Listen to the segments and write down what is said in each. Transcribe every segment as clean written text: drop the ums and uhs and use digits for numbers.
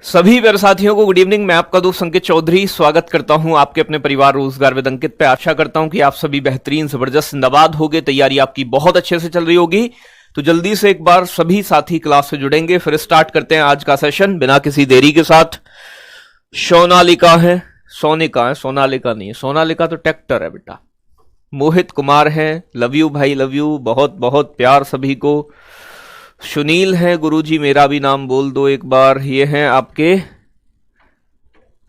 सभी प्यारे साथियों को गुड इवनिंग। मैं आपका दोस्त अंकित चौधरी स्वागत करता हूं आपके अपने परिवार रोजगार विद अंकित पे। आशा करता हूं कि आप सभी बेहतरीन जबरदस्त जिंदाबाद होगे, तैयारी आपकी बहुत अच्छे से चल रही होगी। तो जल्दी से एक बार सभी साथी क्लास से जुड़ेंगे, फिर स्टार्ट करते हैं आज का सेशन बिना किसी देरी के साथ। सोनालिका है, सोनिका है, सोनालिका नहीं है, सोनालिका तो ट्रैक्टर है बेटा। मोहित कुमार है, लव यू भाई, लव यू, बहुत बहुत प्यार सभी को। सुनील है, गुरुजी मेरा भी नाम बोल दो एक बार। ये हैं आपके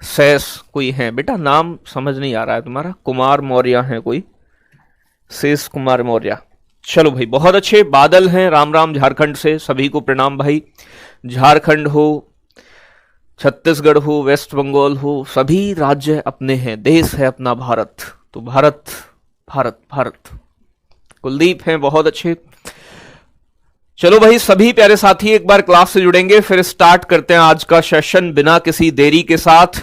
सैस कोई है बेटा, नाम समझ नहीं आ रहा है तुम्हारा। कुमार मौर्य है कोई, शेष कुमार मौर्य। चलो भाई बहुत अच्छे। बादल हैं, राम राम झारखंड से, सभी को प्रणाम भाई। झारखंड हो, छत्तीसगढ़ हो, वेस्ट बंगाल हो, सभी राज्य अपने हैं, देश है अपना भारत। तो भारत भारत भारत। कुलदीप हैं, बहुत अच्छे। चलो भाई सभी प्यारे साथी एक बार क्लास से जुड़ेंगे, फिर स्टार्ट करते हैं आज का सेशन बिना किसी देरी के साथ।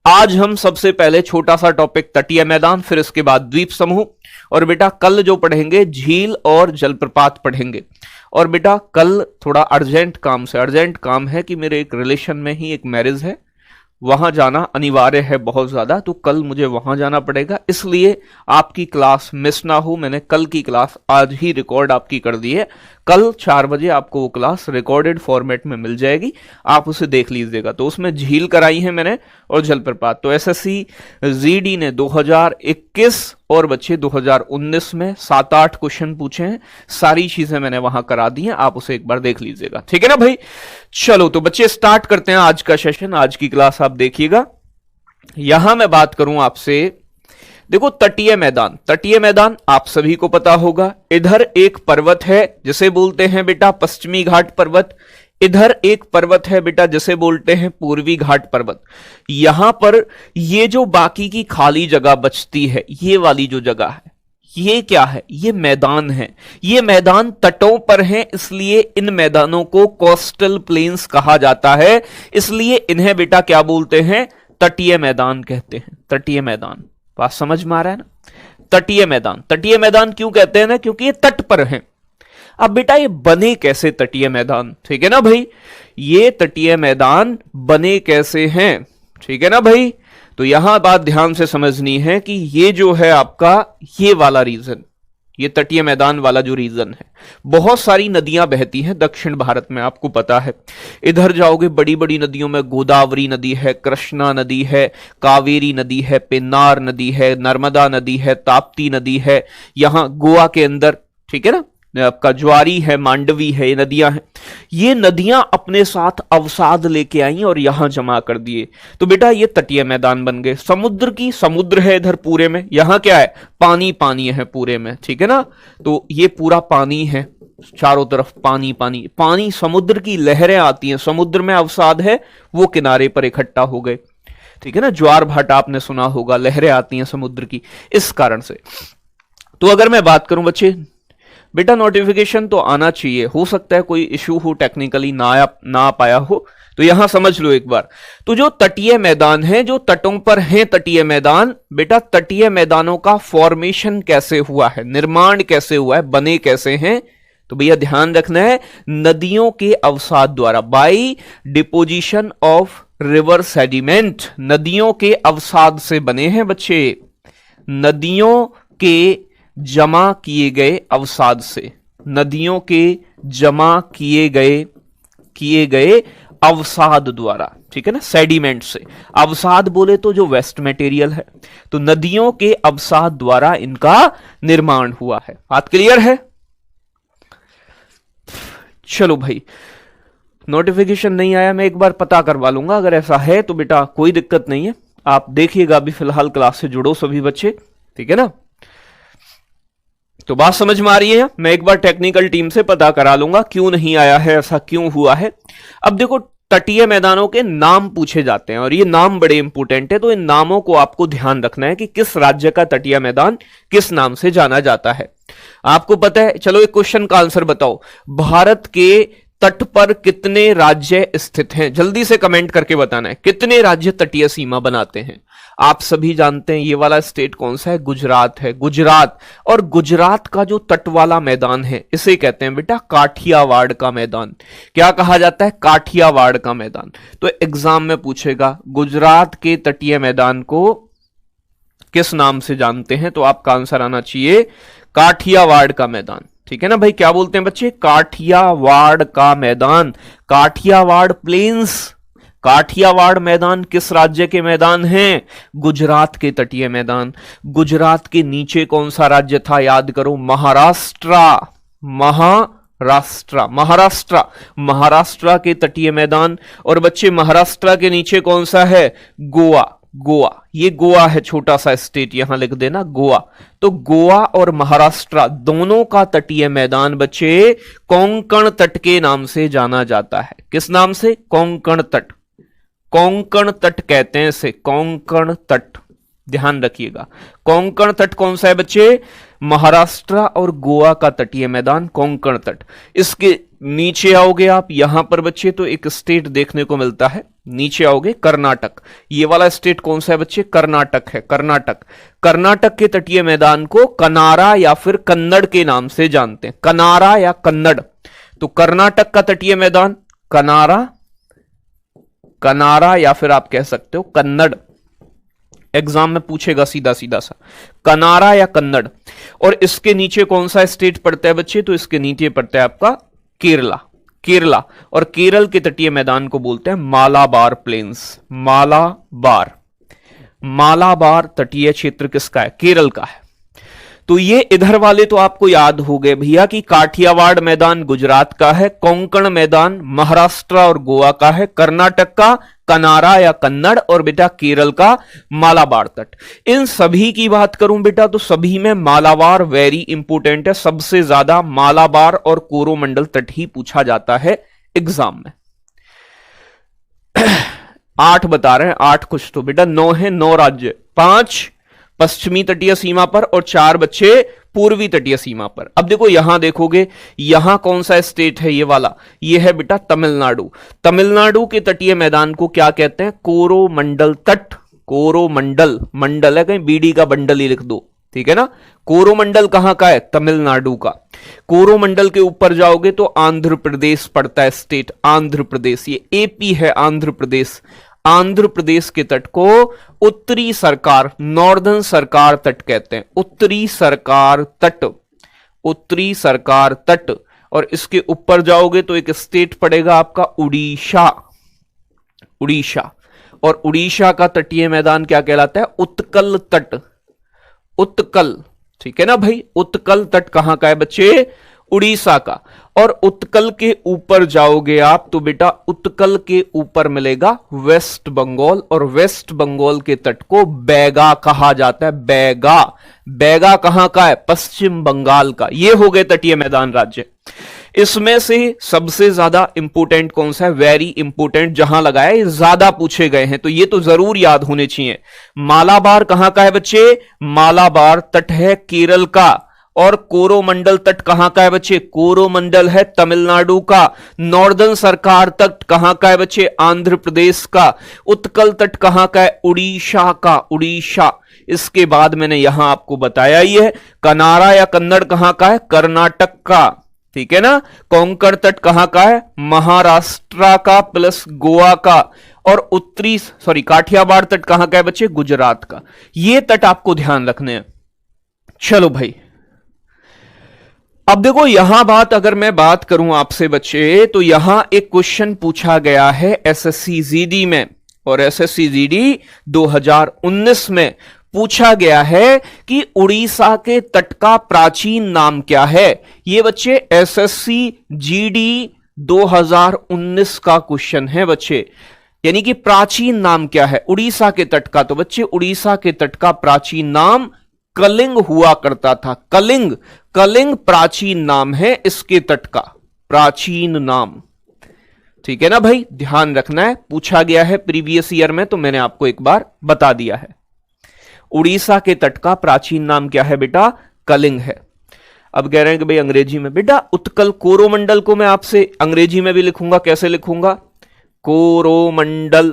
आज हम सबसे पहले छोटा सा टॉपिक तटीय मैदान, फिर इसके बाद द्वीप समूह, और बेटा कल जो पढ़ेंगे झील और जलप्रपात पढ़ेंगे। और बेटा कल थोड़ा अर्जेंट काम है कि मेरे एक रिलेशन में ही एक मैरिज है, वहां जाना अनिवार्य है बहुत ज्यादा, तो कल मुझे वहां जाना पड़ेगा, इसलिए आपकी क्लास मिस ना हो। मैंने कल की क्लास आज ही रिकॉर्ड आपकी कर दी है। कल 4 बजे आपको वो क्लास रिकॉर्डेड फॉर्मेट में मिल जाएगी, आप उसे देख लीजिएगा। तो उसमें झील कराई है मैंने और जलप्रपात। तो एसएससी जीडी ने 2021 और बच्चे 2019 में 7-8 क्वेश्चन पूछे हैं, सारी चीजें मैंने वहां करा दी हैं, आप उसे एक बार देख लीजिएगा, ठीक है ना भाई। चलो तो बच्चे स्टार्ट करते हैं आज का सेशन, आज की क्लास आप देखिएगा। यहां मैं बात करूं आपसे, देखो तटीय मैदान आप सभी को पता होगा। इधर एक पर्वत है जिसे बोलते हैं बेटा पश्चिमी घाट पर्वत, इधर एक पर्वत है बेटा जिसे बोलते हैं पूर्वी घाट पर्वत। यहां पर ये जो बाकी की खाली जगह बचती है, ये वाली जो जगह है, ये क्या है? ये मैदान है। ये मैदान तटों पर हैं, इसलिए इन मैदानों को कोस्टल प्लेन्स कहा जाता है, इसलिए इन्हें बेटा क्या बोलते हैं? तटीय मैदान कहते हैं। तटीय मैदान, बात समझ में आ रहा है ना? तटीय मैदान क्यों कहते हैं ना? क्योंकि ये तट पर हैं। अब बेटा ये बने कैसे तटीय मैदान, ठीक है ना भाई? ये तटीय मैदान बने कैसे हैं, ठीक है ना भाई? तो यहां बात ध्यान से समझनी है कि ये जो है आपका ये वाला रीजन, ये तटीय मैदान वाला जो रीजन है, बहुत सारी नदियां बहती हैं दक्षिण भारत में, आपको पता है। इधर जाओगे बड़ी बड़ी नदियों में गोदावरी नदी है, कृष्णा नदी है, कावेरी नदी है, पेन्नार नदी है, नर्मदा नदी है, ताप्ती नदी है, यहां गोवा के अंदर, ठीक है ना, आपका ज्वारी है, मांडवी है, ये नदियां हैं। ये नदियां अपने साथ अवसाद लेके आई और यहां जमा कर दिए, तो बेटा ये तटीय मैदान बन गए। समुद्र है इधर पूरे में, यहां क्या है? पानी है पूरे में, ठीक है ना। तो ये पूरा पानी है, चारों तरफ पानी, समुद्र की लहरें आती हैं, समुद्र में अवसाद है, वो किनारे पर इकट्ठा हो गए, ठीक है ना। ज्वार भाटा आपने सुना होगा, लहरें आती हैं समुद्र की, इस कारण से। तो अगर मैं बात करूं बच्चे, बेटा नोटिफिकेशन तो आना चाहिए, हो सकता है कोई इशू हो, टेक्निकली ना पाया हो, तो यहां समझ लो एक बार। तो जो तटीय मैदान है, जो तटों पर हैं तटीय मैदान, बेटा तटीय मैदानों का फॉर्मेशन कैसे हुआ है, निर्माण कैसे हुआ है, बने कैसे हैं? तो भैया ध्यान रखना है, नदियों के अवसाद द्वारा, by deposition of river sediment, नदियों के अवसाद से बने हैं बच्चे। नदियों के जमा किए गए अवसाद से, नदियों के जमा किए गए अवसाद द्वारा, ठीक है ना, सेडिमेंट से। अवसाद बोले तो जो वेस्ट मटेरियल है, तो नदियों के अवसाद द्वारा इनका निर्माण हुआ है। बात क्लियर है? चलो भाई, नोटिफिकेशन नहीं आया, मैं एक बार पता करवा लूंगा, अगर ऐसा है तो बेटा कोई दिक्कत नहीं है, आप देखिएगा। अभी फिलहाल क्लास से जुड़ो सभी बच्चे, ठीक है ना। तो बात समझ में आ रही है? मैं एक बार टेक्निकल टीम से पता करा लूंगा क्यों नहीं आया है, ऐसा क्यों हुआ है। अब देखो तटीय मैदानों के नाम पूछे जाते हैं और ये नाम बड़े इंपॉर्टेंट है, तो इन नामों को आपको ध्यान रखना है कि किस राज्य का तटीय मैदान किस नाम से जाना जाता है। आपको पता है? चलो एक क्वेश्चन का आंसर बताओ। भारत के तट पर कितने राज्य स्थित हैं? जल्दी से कमेंट करके बताना है कितने राज्य तटीय सीमा बनाते हैं। आप सभी जानते हैं ये वाला स्टेट कौन सा है, गुजरात है, गुजरात। और गुजरात का जो तट वाला मैदान है इसे कहते हैं बेटा काठियावाड़ का मैदान। क्या कहा जाता है? काठियावाड़ का मैदान। तो एग्जाम में पूछेगा गुजरात के तटीय मैदान को किस नाम से जानते हैं, तो आपका आंसर आना चाहिए काठियावाड़ का मैदान। ठीक है ना भाई, क्या बोलते हैं बच्चे? काठियावाड़ का मैदान, काठियावाड़ प्लेन्स। काठियावाड़ मैदान किस राज्य के मैदान हैं? गुजरात के तटीय मैदान। गुजरात के नीचे कौन सा राज्य था? याद करो, महाराष्ट्र। महाराष्ट्र, महाराष्ट्र के तटीय मैदान। और बच्चे महाराष्ट्र के नीचे कौन सा है? गोवा। गोवा, ये गोवा है, छोटा सा स्टेट, यहां लिख देना गोवा। तो गोवा और महाराष्ट्र दोनों का तटीय मैदान बच्चे कोंकण तट के नाम से जाना जाता है। किस नाम से? कोंकण तट। कोंकण तट कहते हैं इसे, कोंकण तट। ध्यान रखिएगा, कोंकण तट कौन सा है बच्चे? महाराष्ट्र और गोवा का तटीय मैदान कोंकण तट। इसके नीचे आओगे आप यहां पर बच्चे तो एक स्टेट देखने को मिलता है, नीचे आओगे कर्नाटक। ये वाला स्टेट कौन सा है बच्चे? कर्नाटक है, कर्नाटक। कर्नाटक के तटीय मैदान को कनारा या फिर कन्नड़ के नाम से जानते हैं, कनारा या कन्नड़। तो कर्नाटक का तटीय मैदान कनारा, कनारा या फिर आप कह सकते हो कन्नड़। एग्जाम में पूछेगा सीधा सीधा सा, कनारा या कन्नड़। और इसके नीचे कौन सा स्टेट पड़ता है बच्चे? तो इसके नीचे पड़ता है आपका केरला। केरला, और केरल के तटीय मैदान को बोलते हैं मालाबार प्लेन्स। मालाबार, मालाबार तटीय क्षेत्र किसका है? केरल का है। तो ये इधर वाले तो आपको याद हो गए भैया कि काठियावाड़ मैदान गुजरात का है, कोंकण मैदान महाराष्ट्र और गोवा का है, कर्नाटक का कनारा या कन्नड़, और बेटा केरल का मालाबार तट। इन सभी की बात करूं बेटा तो सभी में मालाबार वेरी इंपोर्टेंट है। सबसे ज्यादा मालाबार और कोरोमंडल तट ही पूछा जाता है एग्जाम में। 8 बता रहे हैं, 8 कुछ तो बेटा 9 है, 9 राज्य, 5 पश्चिमी तटीय सीमा पर और 4 बच्चे पूर्वी तटीय सीमा पर। अब देखो यहां देखोगे, यहां कौन सा स्टेट है? ये वाला, ये है बेटा तमिलनाडु। तमिलनाडु के तटीय मैदान को क्या कहते हैं? कोरोमंडल तट। कोरोमंडल, मंडल है, कहीं बीडी का बंडल ही लिख दो, ठीक है ना। कोरोमंडल कहां का है? तमिलनाडु का। कोरोमंडल के ऊपर जाओगे तो आंध्र प्रदेश पड़ता है स्टेट, आंध्र प्रदेश। ये एपी है, आंध्र प्रदेश। आंध्र प्रदेश के तट को उत्तरी सरकार, नॉर्दर्न सरकार तट कहते हैं। उत्तरी सरकार तट, उत्तरी सरकार तट। और इसके ऊपर जाओगे तो एक स्टेट पड़ेगा आपका उड़ीसा। उड़ीसा, और उड़ीसा का तटीय मैदान क्या कहलाता है? उत्कल तट। उत्कल, ठीक है ना भाई। उत्कल तट कहां का है बच्चे? उड़ीसा का। और उत्कल के ऊपर जाओगे आप तो बेटा उत्कल के ऊपर मिलेगा वेस्ट बंगाल, और वेस्ट बंगाल के तट को बैगा कहा जाता है। बैगा, बैगा कहां का है? पश्चिम बंगाल का। ये हो गए तटीय मैदान राज्य। इसमें से सबसे ज्यादा इंपोर्टेंट कौन सा है? वेरी इंपोर्टेंट, जहां लगाया ये ज्यादा पूछे गए हैं तो ये तो जरूर याद होने चाहिए। मालाबार कहां का है बच्चे? मालाबार तट है केरल का। और कोरोमंडल तट कहां का है बच्चे? कोरोमंडल है तमिलनाडु का। नॉर्दर्न सरकार तट कहां का है बच्चे? आंध्र प्रदेश का। उत्कल तट कहां का है? उड़ीसा का। उड़ीसा। इसके बाद मैंने यहां आपको बताया ही है, कनारा या कन्नड़ कहां का है? कर्नाटक का, ठीक है ना। कोंकण तट कहां का है? महाराष्ट्र का प्लस गोवा का। और काठियावाड़ तट कहां का है बच्चे? गुजरात का। ये तट आपको ध्यान रखने हैं। चलो भाई, अब देखो यहां बात, अगर मैं बात करूं आपसे बच्चे तो यहां एक क्वेश्चन पूछा गया है एसएससी जीडी में, और एसएससी जीडी 2019 में पूछा गया है कि उड़ीसा के तट का प्राचीन नाम क्या है। ये बच्चे एसएससी जीडी 2019 का क्वेश्चन है बच्चे, यानी कि प्राचीन नाम क्या है उड़ीसा के तट का। तो बच्चे उड़ीसा के तट का प्राचीन नाम कलिंग हुआ करता था। कलिंग, कलिंग प्राचीन नाम है इसके तट का, प्राचीन नाम, ठीक है ना भाई। ध्यान रखना है, पूछा गया है प्रीवियस ईयर में तो मैंने आपको एक बार बता दिया है। उड़ीसा के तट का प्राचीन नाम क्या है बेटा? कलिंग है। अब कह रहे हैं कि भाई अंग्रेजी में, बेटा उत्कल कोरोमंडल को मैं आपसे अंग्रेजी में भी लिखूंगा, कैसे लिखूंगा? कोरोमंडल,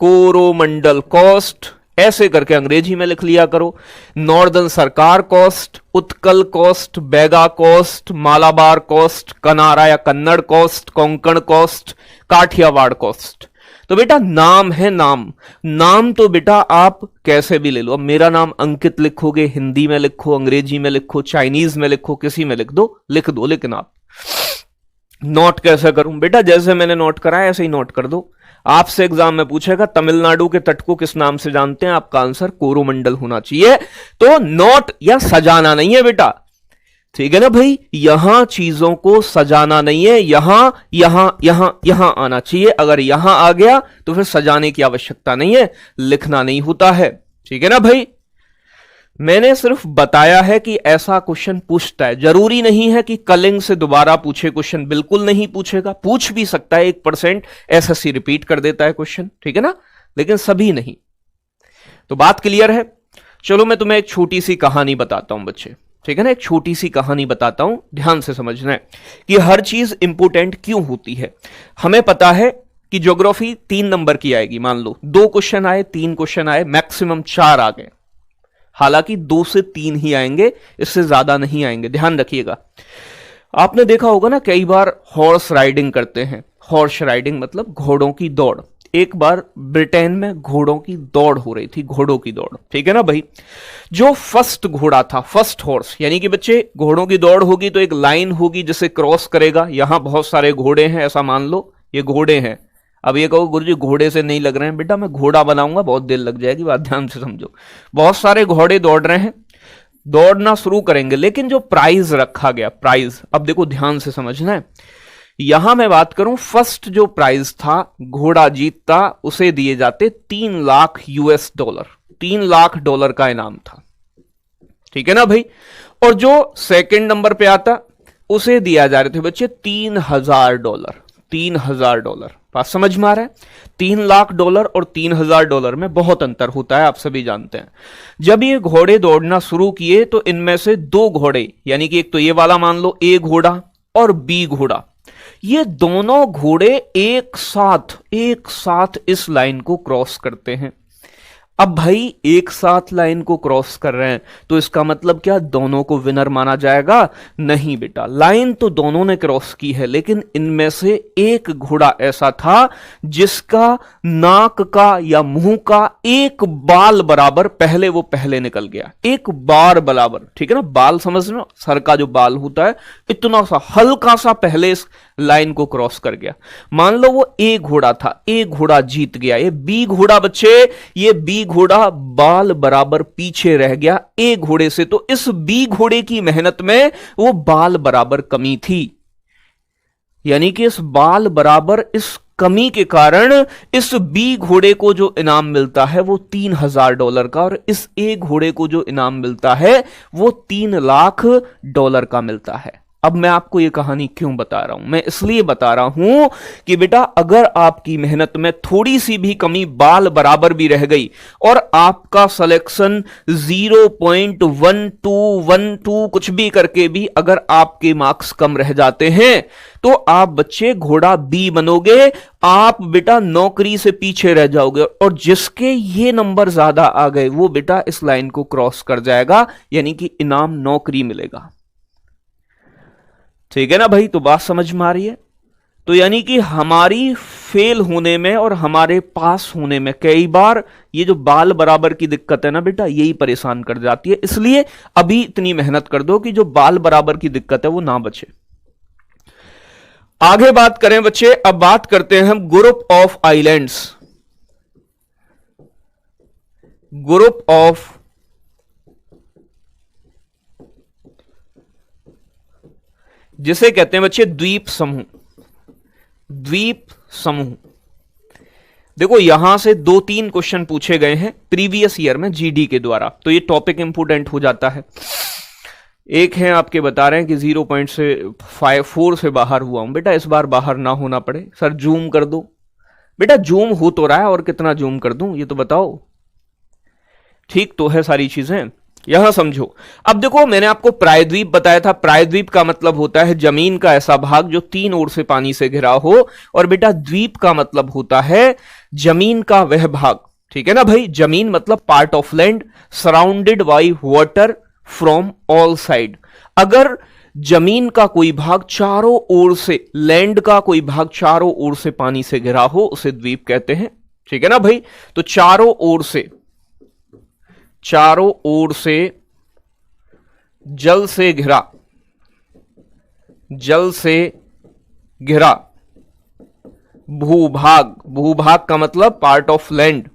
कोरोमंडल कॉस्ट, ऐसे करके अंग्रेजी में लिख लिया करो। Northern Sarkar coast, Utkal coast, बैगा कॉस्ट, मालाबार कॉस्ट, कनारा या Kannada coast, Konkan coast, Kathiawar coast. तो बेटा नाम है, नाम, नाम तो बेटा आप कैसे भी ले लो। अब मेरा नाम अंकित लिखोगे, हिंदी में लिखो, अंग्रेजी में लिखो, चाइनीज में लिखो, किसी में लिख दो, लेकिन आप नोट कैसे करूं? बेटा जैसे मैंने नोट करा है ऐसे ही नोट कर दो। आपसे एग्जाम में पूछेगा तमिलनाडु के तट को किस नाम से जानते हैं, आपका आंसर कोरोमंडल होना चाहिए। तो नोट या सजाना नहीं है बेटा, ठीक है ना भाई? यहां चीजों को सजाना नहीं है, यहां यहां यहां यहां आना चाहिए। अगर यहां आ गया तो फिर सजाने की आवश्यकता नहीं है, लिखना नहीं होता है, ठीक है ना भाई? मैंने सिर्फ बताया है कि ऐसा क्वेश्चन पूछता है, जरूरी नहीं है कि कलिंग से दोबारा पूछे क्वेश्चन, बिल्कुल नहीं पूछेगा, पूछ भी सकता है 1% एसएससी रिपीट कर देता है क्वेश्चन, ठीक है ना, लेकिन सभी नहीं। तो बात क्लियर है? चलो मैं तुम्हें एक छोटी सी कहानी बताता हूं बच्चे, ठीक है ना, एक छोटी सी कहानी बताता हूं, ध्यान से समझना है कि हर चीज इंपोर्टेंट क्यों होती है। हमें पता है कि ज्योग्राफी 3 नंबर की आएगी, मान लो 2 क्वेश्चन आए, 3 क्वेश्चन आए, मैक्सिमम 4 आ गए, हालांकि 2 से 3 ही आएंगे, इससे ज्यादा नहीं आएंगे, ध्यान रखिएगा। आपने देखा होगा ना कई बार हॉर्स राइडिंग करते हैं, हॉर्स राइडिंग मतलब घोड़ों की दौड़। एक बार ब्रिटेन में घोड़ों की दौड़ हो रही थी, घोड़ों की दौड़, ठीक है ना भाई? जो फर्स्ट घोड़ा था, फर्स्ट हॉर्स, यानी कि बच्चे घोड़ों की दौड़ होगी तो एक लाइन होगी जिसे क्रॉस करेगा। यहां बहुत सारे घोड़े हैं, ऐसा मान लो ये घोड़े हैं। अब ये कहो गुरुजी घोड़े से नहीं लग रहे हैं, बेटा मैं घोड़ा बनाऊंगा, बहुत देर लग जाएगी, बात ध्यान से समझो। बहुत सारे घोड़े दौड़ रहे हैं, दौड़ना शुरू करेंगे, लेकिन जो प्राइज रखा गया, प्राइज, अब देखो ध्यान से समझना है। यहां मैं बात करूं, फर्स्ट जो प्राइज था, घोड़ा जीतता, उसे दिए जाते 3 लाख $, $3 लाख का इनाम था, ठीक है ना भाई? और जो सेकंड नंबर पे आता उसे दिया जा रहे थे बच्चे $3,000, $3,000। बात समझ में आ रहा है? $3 लाख और $3,000 में बहुत अंतर होता है, आप सभी जानते हैं। जब ये घोड़े दौड़ना शुरू किए तो इनमें से 2 घोड़े, यानी कि एक तो ये वाला मान लो ए घोड़ा और बी घोड़ा, ये दोनों घोड़े एक साथ इस लाइन को क्रॉस करते हैं। अब भाई एक साथ लाइन को क्रॉस कर रहे हैं तो इसका मतलब क्या दोनों को विनर माना जाएगा? नहीं बेटा, लाइन तो दोनों ने क्रॉस की है, लेकिन इनमें से एक घोड़ा ऐसा था जिसका नाक का या मुंह का एक बाल बराबर पहले निकल गया, एक बार बराबर, ठीक है ना? बाल समझ रहे हो, सर का जो बाल होता है, इतना सा हल्का सा पहले इस लाइन को क्रॉस कर गया। मान लो वो ए घोड़ा था, ए घोड़ा जीत गया। ये बी घोड़ा बच्चे, ये बी घोड़ा बाल बराबर पीछे रह गया ए घोड़े से, तो इस बी घोड़े की मेहनत में वो बाल बराबर कमी थी, यानी कि इस बाल बराबर इस कमी के कारण इस बी घोड़े को जो इनाम मिलता है वो $3,000 का, और इस ए घोड़े को जो इनाम मिलता है वो $3 लाख का मिलता है। अब मैं आपको यह कहानी क्यों बता रहा हूं? मैं इसलिए बता रहा हूं कि बेटा अगर आपकी मेहनत में थोड़ी सी भी कमी, बाल बराबर भी रह गई और आपका सिलेक्शन 0.1212 कुछ भी करके भी अगर आपके मार्क्स कम रह जाते हैं तो आप बच्चे घोड़ा बी बनोगे, आप बेटा नौकरी से पीछे रह जाओगे, और जिसके ये नंबर ज्यादा आ गए वो बेटा इस लाइन को क्रॉस कर जाएगा, यानी कि इनाम नौकरी मिलेगा, ठीक है ना भाई? तो बात समझ में आ रही है? तो यानी कि हमारी फेल होने में और हमारे पास होने में कई बार ये जो बाल बराबर की दिक्कत है ना बेटा, यही परेशान कर जाती है। इसलिए अभी इतनी मेहनत कर दो कि जो बाल बराबर की दिक्कत है वो ना बचे। आगे बात करें बच्चे, अब बात करते हैं हम group of islands, group of जिसे कहते हैं बच्चे द्वीप समूह, द्वीप समूह। देखो यहां से 2-3 क्वेश्चन पूछे गए हैं प्रीवियस ईयर में जीडी के द्वारा, तो ये टॉपिक इंपोर्टेंट हो जाता है। एक है आपके बता रहे हैं कि 0.4 से बाहर हुआ हूं, बेटा इस बार बाहर ना होना पड़े, सर जूम कर दो। बेटा जूम हो तो रहा है, और कितना जूम कर दूं ये तो बताओ, ठीक तो है सारी चीजें? यहां समझो। अब देखो मैंने आपको प्रायद्वीप बताया था, प्रायद्वीप का मतलब होता है जमीन का ऐसा भाग जो तीन ओर से पानी से घिरा हो, और बेटा द्वीप का मतलब होता है जमीन का वह भाग, ठीक है ना भाई। जमीन मतलब part of land surrounded by water from all side. अगर जमीन का कोई भाग चारों ओर से, लैंड का कोई भाग चारों ओर से पानी से घिरा हो, उसे द्वीप कहते हैं, ठीक है ना भाई। तो चारों ओर से, चारों ओर से जल से घिरा, जल से घिरा भूभाग, भूभाग का मतलब पार्ट ऑफ लैंड,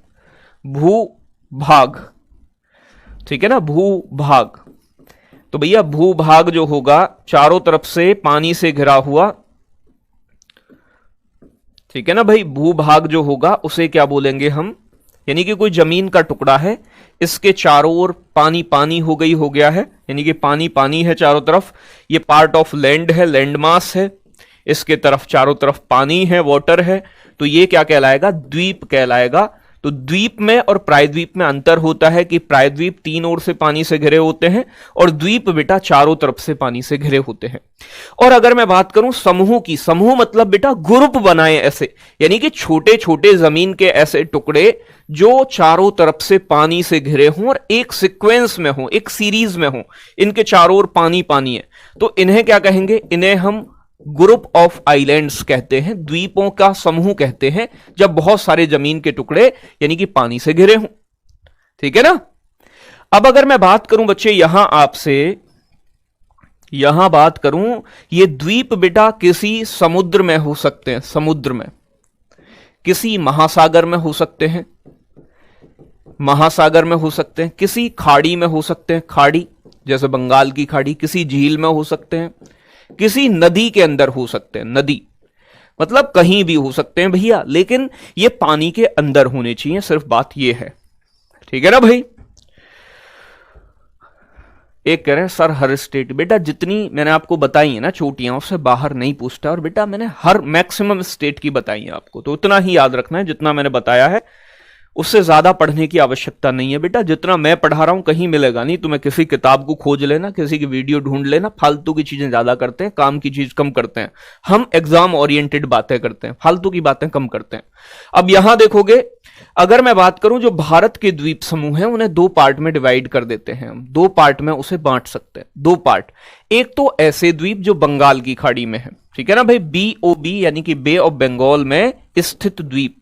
भूभाग, ठीक है ना, भूभाग। तो भैया भूभाग जो होगा चारों तरफ से पानी से घिरा हुआ, ठीक है ना भाई, भूभाग जो होगा उसे क्या बोलेंगे हम, यानी कि कोई जमीन का टुकड़ा है, इसके चारों ओर पानी पानी हो गया है, यानी कि पानी पानी है चारों तरफ, ये पार्ट ऑफ लैंड है, लैंड मास है, इसके तरफ चारों तरफ पानी है, वाटर है, तो ये क्या कहलाएगा, द्वीप कहलाएगा। तो द्वीप में और प्रायद्वीप में अंतर होता है कि प्रायद्वीप तीन ओर से पानी से घिरे होते हैं और द्वीप बेटा चारों तरफ से पानी से घिरे होते हैं। और अगर मैं बात करूं समूह की, समूह मतलब बेटा ग्रुप बनाए ऐसे, यानी कि छोटे छोटे जमीन के ऐसे टुकड़े जो चारों तरफ से पानी से घिरे हों और एक सीक्वेंस में हो, एक सीरीज में हो, इनके चारों ओर पानी पानी है, तो इन्हें क्या कहेंगे, इन्हें हम ग्रुप ऑफ आइलैंड्स कहते हैं, द्वीपों का समूह कहते हैं, जब बहुत सारे जमीन के टुकड़े यानी कि पानी से घिरे हों, ठीक है ना। अब अगर मैं बात करूं बच्चे यहां आपसे, यहां बात करूं, ये द्वीप बेटा किसी समुद्र में हो सकते हैं, समुद्र में, किसी महासागर में हो सकते हैं, महासागर में हो सकते हैं, किसी खाड़ी में हो सकते हैं, खाड़ी जैसे बंगाल की खाड़ी, किसी झील में हो सकते हैं, किसी नदी के अंदर हो सकते हैं, नदी मतलब कहीं भी हो सकते हैं भैया, लेकिन ये पानी के अंदर होने चाहिए, सिर्फ बात ये है, ठीक है ना भाई। एक कह रहे हैं सर हर स्टेट, बेटा जितनी मैंने आपको बताई है ना चोटियां, उससे बाहर नहीं पूछता, और बेटा मैंने हर मैक्सिमम स्टेट की बताई है आपको, तो उतना ही याद रखना है जितना मैंने बताया है, उससे ज्यादा पढ़ने की आवश्यकता नहीं है बेटा। जितना मैं पढ़ा रहा हूं कहीं मिलेगा नहीं, तुम्हें किसी किताब को खोज लेना, किसी की वीडियो ढूंढ लेना, फालतू की चीजें ज्यादा करते हैं, काम की चीज कम करते हैं। हम एग्जाम ओरिएंटेड बातें करते हैं, फालतू की बातें कम करते हैं। अब यहां देखोगे, अगर मैं बात करूं जो भारत के द्वीप समूह हैं उन्हें दो पार्ट में डिवाइड कर देते हैं हम, दो पार्ट में उसे बांट सकते हैं, दो पार्ट। एक तो ऐसे द्वीप जो बंगाल की खाड़ी में है, ठीक है ना भाई, BOB यानी कि बे ऑफ बंगाल में स्थित द्वीप,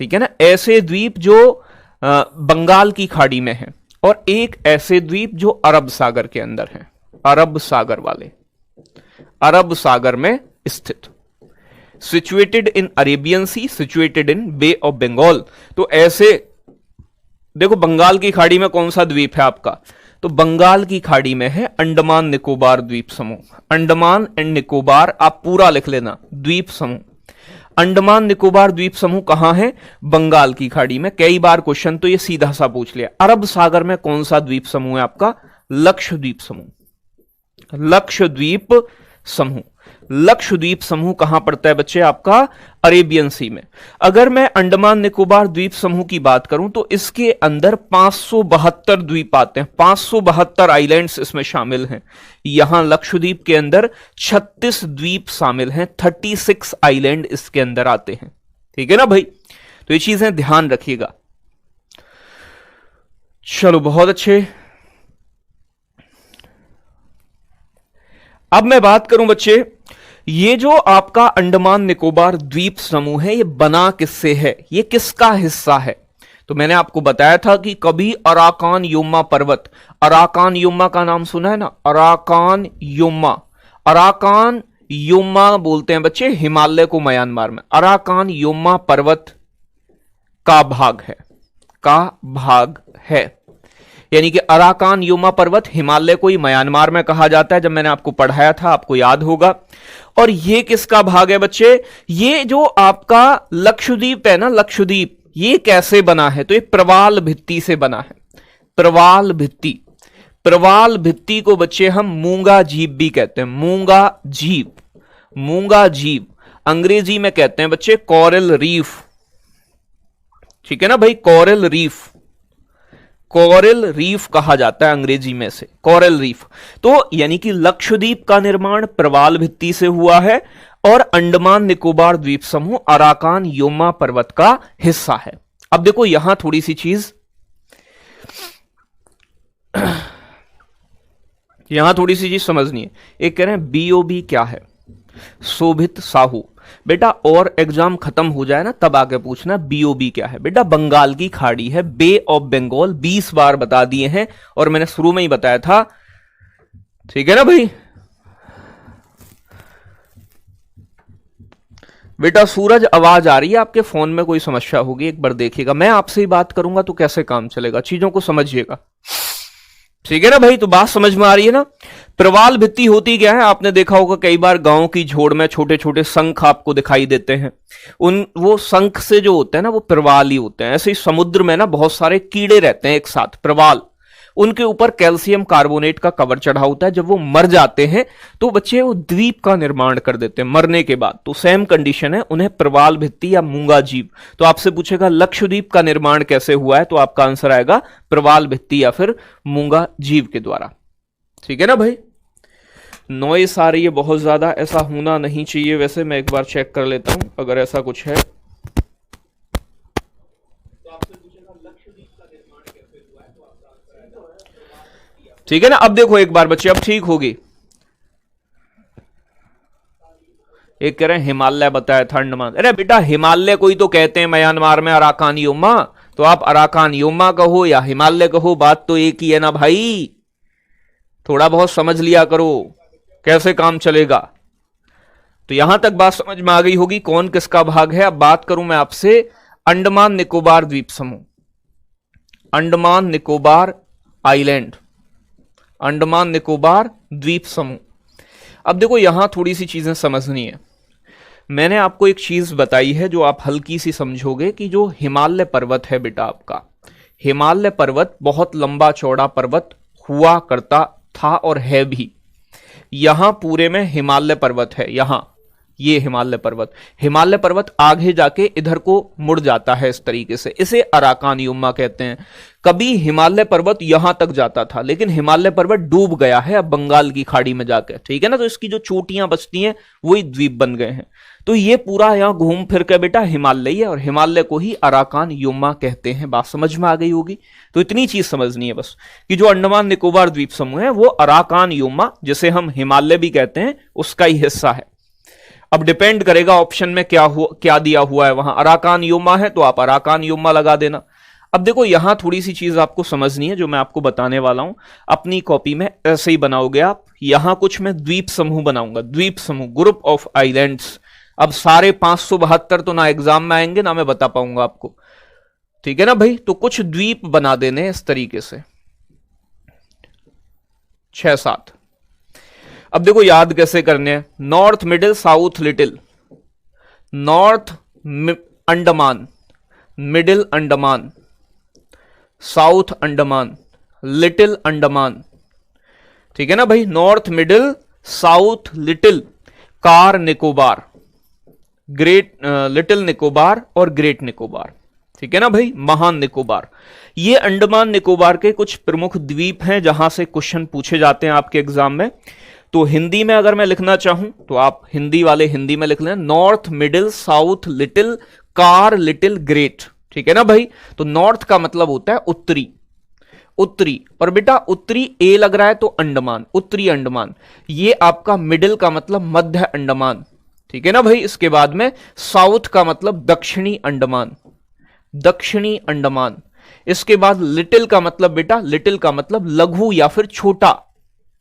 ठीक है ना, ऐसे द्वीप जो बंगाल की खाड़ी में है, और एक ऐसे द्वीप जो अरब सागर के अंदर है, अरब सागर वाले, अरब सागर में स्थित, situated in Arabian Sea, situated in Bay of Bengal. तो ऐसे देखो बंगाल की खाड़ी में कौन सा द्वीप है आपका, तो बंगाल की खाड़ी में है अंडमान निकोबार द्वीप समूह, अंडमान एंड निकोबार आप पूरा लिख लेना, द्वीप समूह। अंडमान निकोबार द्वीप समूह कहां है, बंगाल की खाड़ी में। कई बार क्वेश्चन तो ये सीधा सा पूछ लिया। अरब सागर में कौन सा द्वीप समूह है आपका, लक्षद्वीप समूह, लक्षद्वीप समूह। लक्षद्वीप समूह कहां पड़ता है बच्चे आपका, अरेबियन सी में। अगर मैं अंडमान निकोबार द्वीप समूह की बात करूं तो इसके अंदर 572 द्वीप आते हैं, 572 आइलैंड्स इसमें शामिल हैं। यहां लक्षद्वीप के अंदर 36 द्वीप शामिल हैं, 36 आइलैंड इसके अंदर आते हैं, ठीक है ना भाई। तो ये चीजें ध्यान रखिएगा। चलो बहुत अच्छे। अब मैं बात करूं बच्चे, ये जो आपका अंडमान निकोबार द्वीप समूह है ये बना किससे है, ये किसका हिस्सा है। तो मैंने आपको बताया था कि कभी अराकान योमा पर्वत, अराकान योमा का नाम सुना है ना, अराकान योमा, अराकान योमा बोलते हैं बच्चे हिमालय को म्यांमार में, अराकान योमा पर्वत का भाग है, का भाग है, यानी कि अराकान योमा पर्वत हिमालय को ही म्यांमार में कहा जाता है, जब मैंने आपको पढ़ाया था आपको याद होगा। और ये किसका भाग है बच्चे, ये जो आपका लक्षद्वीप है ना, लक्षद्वीप ये कैसे बना है, तो ये प्रवाल भित्ति से बना है, प्रवाल भित्ति। प्रवाल भित्ति को बच्चे हम मूंगा जीव भी कहते हैं, मूंगा जीव, मूंगा जीव। अंग्रेजी में कहते हैं बच्चे कोरल रीफ, ठीक है ना भाई, कोरल रीफ, कोरल रीफ कहा जाता है अंग्रेजी में से, कोरल रीफ। तो यानी कि लक्षद्वीप का निर्माण प्रवाल भित्ति से हुआ है और अंडमान निकोबार द्वीप समूह अराकान योमा पर्वत का हिस्सा है। अब देखो यहां थोड़ी सी चीज, समझनी है। एक कह रहे हैं बीओबी क्या है, शोभित साहू। बेटा और एग्जाम खत्म हो जाए ना तब आके पूछना बीओबी क्या है। बेटा बंगाल की खाड़ी है, बे ऑफ बंगाल, 20 बार बता दिए हैं और मैंने शुरू में ही बताया था, ठीक है ना भाई। बेटा सूरज आवाज आ रही है आपके फोन में, कोई समस्या होगी एक बार देखिएगा। मैं आपसे ही बात करूंगा तो कैसे काम चलेगा, चीजों को समझिएगा, ठीक है ना भाई। तो बात समझ में आ रही है ना। प्रवाल भित्ति होती क्या है, आपने देखा होगा कई बार गांव की झोड़ में छोटे छोटे शंख आपको दिखाई देते हैं, वो शंख से जो होते हैं ना वो प्रवाल ही होते हैं। ऐसे ही समुद्र में ना बहुत सारे कीड़े रहते हैं एक साथ, प्रवाल, उनके ऊपर कैल्शियम कार्बोनेट का कवर चढ़ा होता है। जब वो मर जाते हैं तो बच्चे वो द्वीप का निर्माण कर देते हैं मरने के बाद। तो सेम कंडीशन है, उन्हें प्रवाल भित्ति या मूंगा जीव। तो आपसे पूछेगा लक्षद्वीप का निर्माण कैसे हुआ है, तो आपका आंसर आएगा प्रवाल भित्ति या फिर मूंगा जीव के द्वारा, ठीक है ना भाई। नॉइस आ रही है बहुत ज्यादा, ऐसा होना नहीं चाहिए। वैसे मैं एक बार चेक कर लेता हूं अगर ऐसा कुछ है। ठीक है ना। अब देखो एक बार बच्चे, अब ठीक होगी। एक कह रहे हैं हिमालय बताया था अंडमान। अरे बेटा हिमालय कोई तो कहते हैं म्यांमार में अराकान योमा, तो आप अराकान योमा कहो या हिमालय कहो, बात तो एक ही है ना भाई। थोड़ा बहुत समझ लिया करो कैसे काम चलेगा। तो यहां तक बात समझ में आ गई होगी कौन किसका भाग है। अब बात करूं मैं आपसे अंडमान निकोबार द्वीप समूह, अंडमान निकोबार आइलैंड, अंडमान निकोबार द्वीप समूह। अब देखो यहां थोड़ी सी चीजें समझनी है। मैंने आपको एक चीज बताई है जो आप हल्की सी समझोगे कि जो हिमालय पर्वत है बेटा आपका, हिमालय पर्वत बहुत लंबा चौड़ा पर्वत हुआ करता था और है भी। यहां पूरे में हिमालय पर्वत है, यहां ये हिमालय पर्वत आगे जाके इधर को मुड़ जाता है इस तरीके से, इसे अराकान योमा कहते हैं। कभी हिमालय पर्वत यहां तक जाता था लेकिन हिमालय पर्वत डूब गया है अब बंगाल की खाड़ी में जाकर, ठीक है ना। तो इसकी जो चोटियां बचती हैं वही द्वीप बन गए हैं। तो ये पूरा यहां घूम फिर के बेटा हिमालय है और हिमालय को ही अराकान योमा कहते हैं। बात समझ में आ गई होगी। तो इतनी चीज समझनी है बस कि जो अंडमान निकोबार द्वीप समूह है वो अराकान योमा, जिसे हम हिमालय भी कहते हैं, उसका ही हिस्सा है। अब डिपेंड करेगा ऑप्शन में क्या दिया हुआ है, वहां अराकान योमा है तो आप अराकान योमा लगा देना। अब देखो यहां थोड़ी सी चीज आपको समझनी है जो मैं आपको बताने वाला हूं। अपनी कॉपी में ऐसे ही बनाओगे आप। यहां कुछ मैं द्वीप समूह बनाऊंगा, द्वीप समूह, ग्रुप ऑफ आइलैंड्स। अब सारे 572 तो ना एग्जाम में आएंगे ना मैं बता पाऊंगा आपको, ठीक है ना भाई। तो कुछ द्वीप बना देने इस तरीके से, 6-7। अब देखो याद कैसे करने हैं। North middle south little, north Andaman, middle Andaman, south Andaman, little Andaman, ठीक है ना भाई। North middle south little, car Nicobar, great little Nicobar और ग्रेट निकोबार, ठीक है ना भाई। महान निकोबार, ये अंडमान निकोबार के कुछ प्रमुख द्वीप हैं जहां से क्वेश्चन पूछे जाते हैं आपके एग्जाम में। तो हिंदी में अगर मैं लिखना चाहूं तो आप हिंदी वाले हिंदी में लिख लें, north middle south little car little great, ठीक है ना भाई। तो नॉर्थ का मतलब होता है उत्तरी, उत्तरी, पर बेटा उत्तरी ए लग रहा है तो अंडमान, उत्तरी अंडमान। ये आपका मिडिल का मतलब मध्य अंडमान, ठीक है ना भाई। इसके बाद में साउथ का मतलब दक्षिणी अंडमान, दक्षिणी अंडमान। इसके बाद लिटिल का मतलब बेटा, लिटिल का मतलब लघु या फिर छोटा,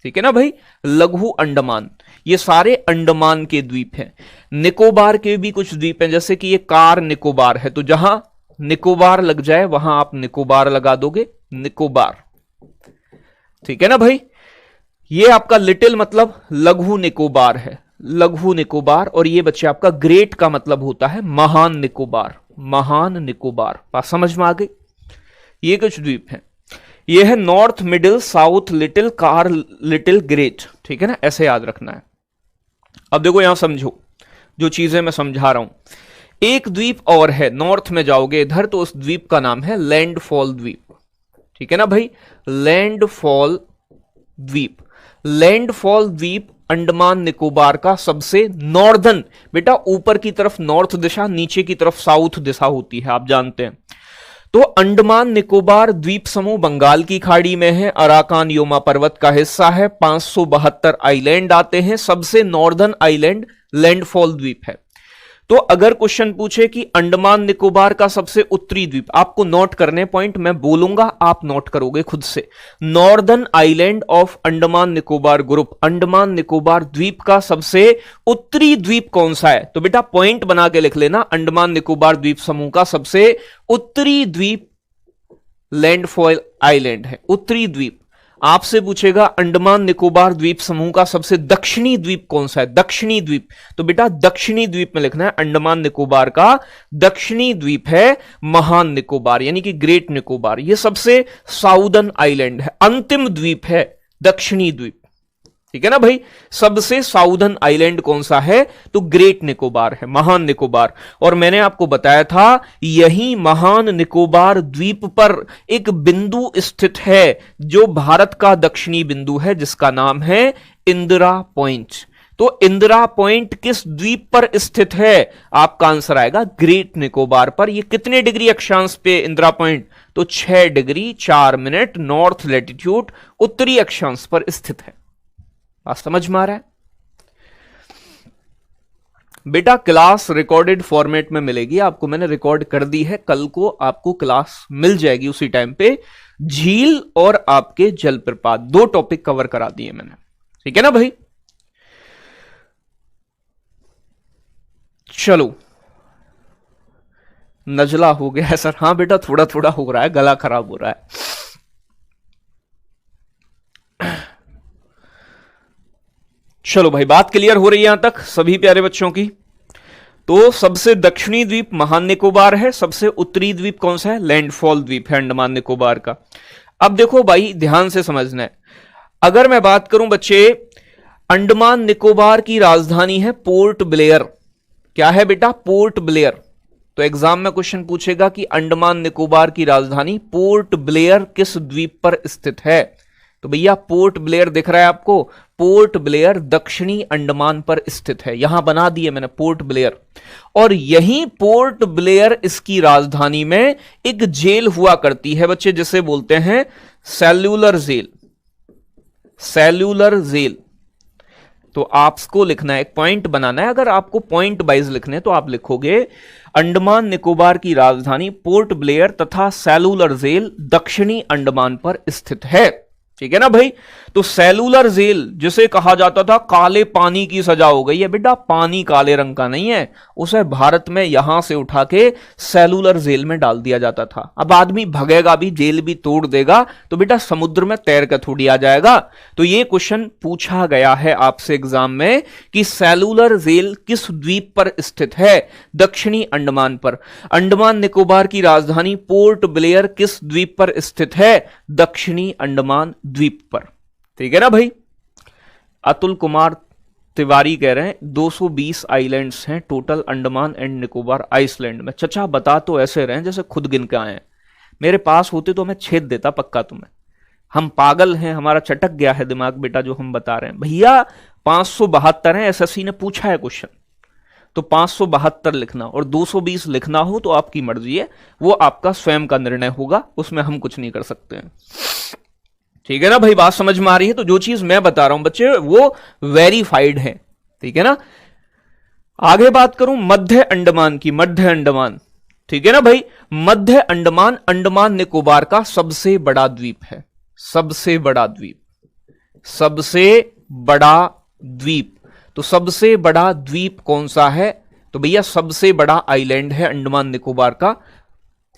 ठीक है ना भाई, लघु अंडमान। ये सारे अंडमान के द्वीप हैं। निकोबार के भी कुछ द्वीप हैं, जैसे कि ये कार निकोबार है, तो जहां निकोबार लग जाए वहां आप निकोबार लगा दोगे, निकोबार, ठीक है ना भाई। ये आपका लिटिल मतलब लघु निकोबार है, लघु निकोबार। और ये बच्चे आपका ग्रेट का मतलब होता है महान निकोबार, महान निकोबार। बात समझ में आ गई। ये कुछ द्वीप हैं। ये है north middle south little car little great, ठीक है ना, ऐसे याद रखना है। अब देखो यहां समझो जो चीजें मैं समझा रहा हूं। एक द्वीप और है, नॉर्थ में जाओगे इधर तो उस द्वीप का नाम है लैंडफॉल द्वीप, ठीक है ना भाई। लैंडफॉल द्वीप, लैंडफॉल द्वीप अंडमान निकोबार का सबसे नॉर्दर्न, बेटा ऊपर की तरफ नॉर्थ दिशा, नीचे की तरफ साउथ दिशा होती है, आप जानते हैं। तो अंडमान निकोबार द्वीप समूह बंगाल की खाड़ी में है, अराकान योमा पर्वत का हिस्सा है, 572 आइलैंड आते हैं, सबसे नॉर्दर्न आइलैंड लैंडफॉल द्वीप है। तो अगर क्वेश्चन पूछे कि अंडमान निकोबार का सबसे उत्तरी द्वीप, आपको नोट करने पॉइंट मैं बोलूंगा, आप नोट करोगे खुद से। Northern island of Andaman Nicobar group, Andaman Nicobar द्वीप का सबसे उत्तरी द्वीप कौन सा है? तो बेटा पॉइंट बना के लिख लेना, अंडमान निकोबार द्वीप समूह का सबसे उत्तरी द्वीप लैंडफॉल आइलैंड है, उत्तरी द्वीप। आपसे पूछेगा अंडमान निकोबार द्वीप समूह का सबसे दक्षिणी द्वीप कौन सा है? दक्षिणी द्वीप, तो बेटा दक्षिणी द्वीप में लिखना है अंडमान निकोबार का दक्षिणी द्वीप है महान निकोबार, यानी कि ग्रेट निकोबार। यह सबसे साउदर्न आइलैंड है, अंतिम द्वीप है दक्षिणी द्वीप, ठीक है ना भाई। सबसे साउदर्न आइलैंड कौन सा है? तो ग्रेट निकोबार है, महान निकोबार। और मैंने आपको बताया था यही महान निकोबार द्वीप पर एक बिंदु स्थित है जो भारत का दक्षिणी बिंदु है, जिसका नाम है इंदिरा पॉइंट। तो इंदिरा पॉइंट किस द्वीप पर स्थित है? आपका आंसर आएगा ग्रेट निकोबार पर। यह कितने डिग्री अक्षांश पे इंदिरा पॉइंट? तो 6 डिग्री 4 मिनट नॉर्थ लैटिट्यूड उत्तरी अक्षांश पर स्थित है। बात समझ में आ रहा है? बेटा क्लास रिकॉर्डेड फॉर्मेट में मिलेगी आपको, मैंने रिकॉर्ड कर दी है, कल को आपको क्लास मिल जाएगी उसी टाइम पे। झील और आपके जलप्रपात, 2 टॉपिक कवर करा दिए मैंने, ठीक है ना भाई। चलो, नजला हो गया है सर? हाँ बेटा थोड़ा थोड़ा हो रहा है, गला खराब हो रहा है। चलो भाई, बात क्लियर हो रही है यहां तक सभी प्यारे बच्चों की। तो सबसे दक्षिणी द्वीप महान निकोबार है, सबसे उत्तरी द्वीप कौन सा है? लैंडफॉल द्वीप है अंडमान निकोबार का। अब देखो भाई ध्यान से समझना है, अगर मैं बात करूं बच्चे, अंडमान निकोबार की राजधानी है पोर्ट ब्लेयर। क्या है बेटा? Port Blair. तो एग्जाम में क्वेश्चन पूछेगा कि अंडमान निकोबार की राजधानी पोर्ट ब्लेयर किस द्वीप पर स्थित है? तो भैया पोर्ट ब्लेयर दिख रहा है आपको, पोर्ट ब्लेयर दक्षिणी अंडमान पर स्थित है, यहां बना दिए मैंने पोर्ट ब्लेयर। और यहीं पोर्ट ब्लेयर इसकी राजधानी में एक जेल हुआ करती है बच्चे, जिसे बोलते हैं सेल्यूलर जेल। सेल्यूलर जेल, तो आपको लिखना है, एक पॉइंट बनाना है। अगर आपको पॉइंट वाइज लिखने तो आप लिखोगे अंडमान निकोबार की राजधानी पोर्ट ब्लेयर तथा सेल्यूलर जेल दक्षिणी अंडमान पर स्थित है, ठीक है ना भाई। तो सेलुलर जेल जिसे कहा जाता था काले पानी की सजा हो गई है, बेटा पानी काले रंग का नहीं है, उसे भारत में यहां से उठा के सेलुलर जेल में डाल दिया जाता था। अब आदमी भगेगा भी, जेल भी तोड़ देगा तो बेटा समुद्र में तैर कर थोड़ी आ जाएगा। तो ये क्वेश्चन पूछा गया है आपसे एग्जाम में कि सेलुलर जेल किस द्वीप पर स्थित है? दक्षिणी अंडमान पर। अंडमान निकोबार की राजधानी पोर्ट ब्लेयर किस द्वीप पर स्थित है? दक्षिणी अंडमान द्वीप पर, ठीक है ना भाई। अतुल कुमार तिवारी कह रहे हैं 220 आइलैंड्स हैं total Andaman and Nicobar island में। चचा बता तो ऐसे रहे जैसे खुद गिन के आए हैं, मेरे पास होते तो मैं छेद देता पक्का तुम्हें। हम पागल हैं, हमारा चटक गया है दिमाग बेटा जो हम बता रहे हैं। भैया 572 है, एसएससी ने पूछा है क्वेश्चन, तो 572 लिखना और 220 लिखना हो तो आपकी मर्जी है, वो आपका स्वयं का निर्णय होगा, उसमें हम कुछ नहीं कर सकते हैं, ठीक है ना भाई। बात समझ में आ रही है? तो जो चीज मैं बता रहा हूं बच्चे वो वेरीफाइड है, ठीक है ना। आगे बात करूं मध्य अंडमान की, मध्य अंडमान, ठीक है ना भाई। मध्य अंडमान अंडमान निकोबार का सबसे बड़ा द्वीप है, सबसे बड़ा द्वीप, सबसे बड़ा द्वीप। तो सबसे बड़ा द्वीप कौन सा है? तो भैया सबसे बड़ा आइलैंड है अंडमान निकोबार का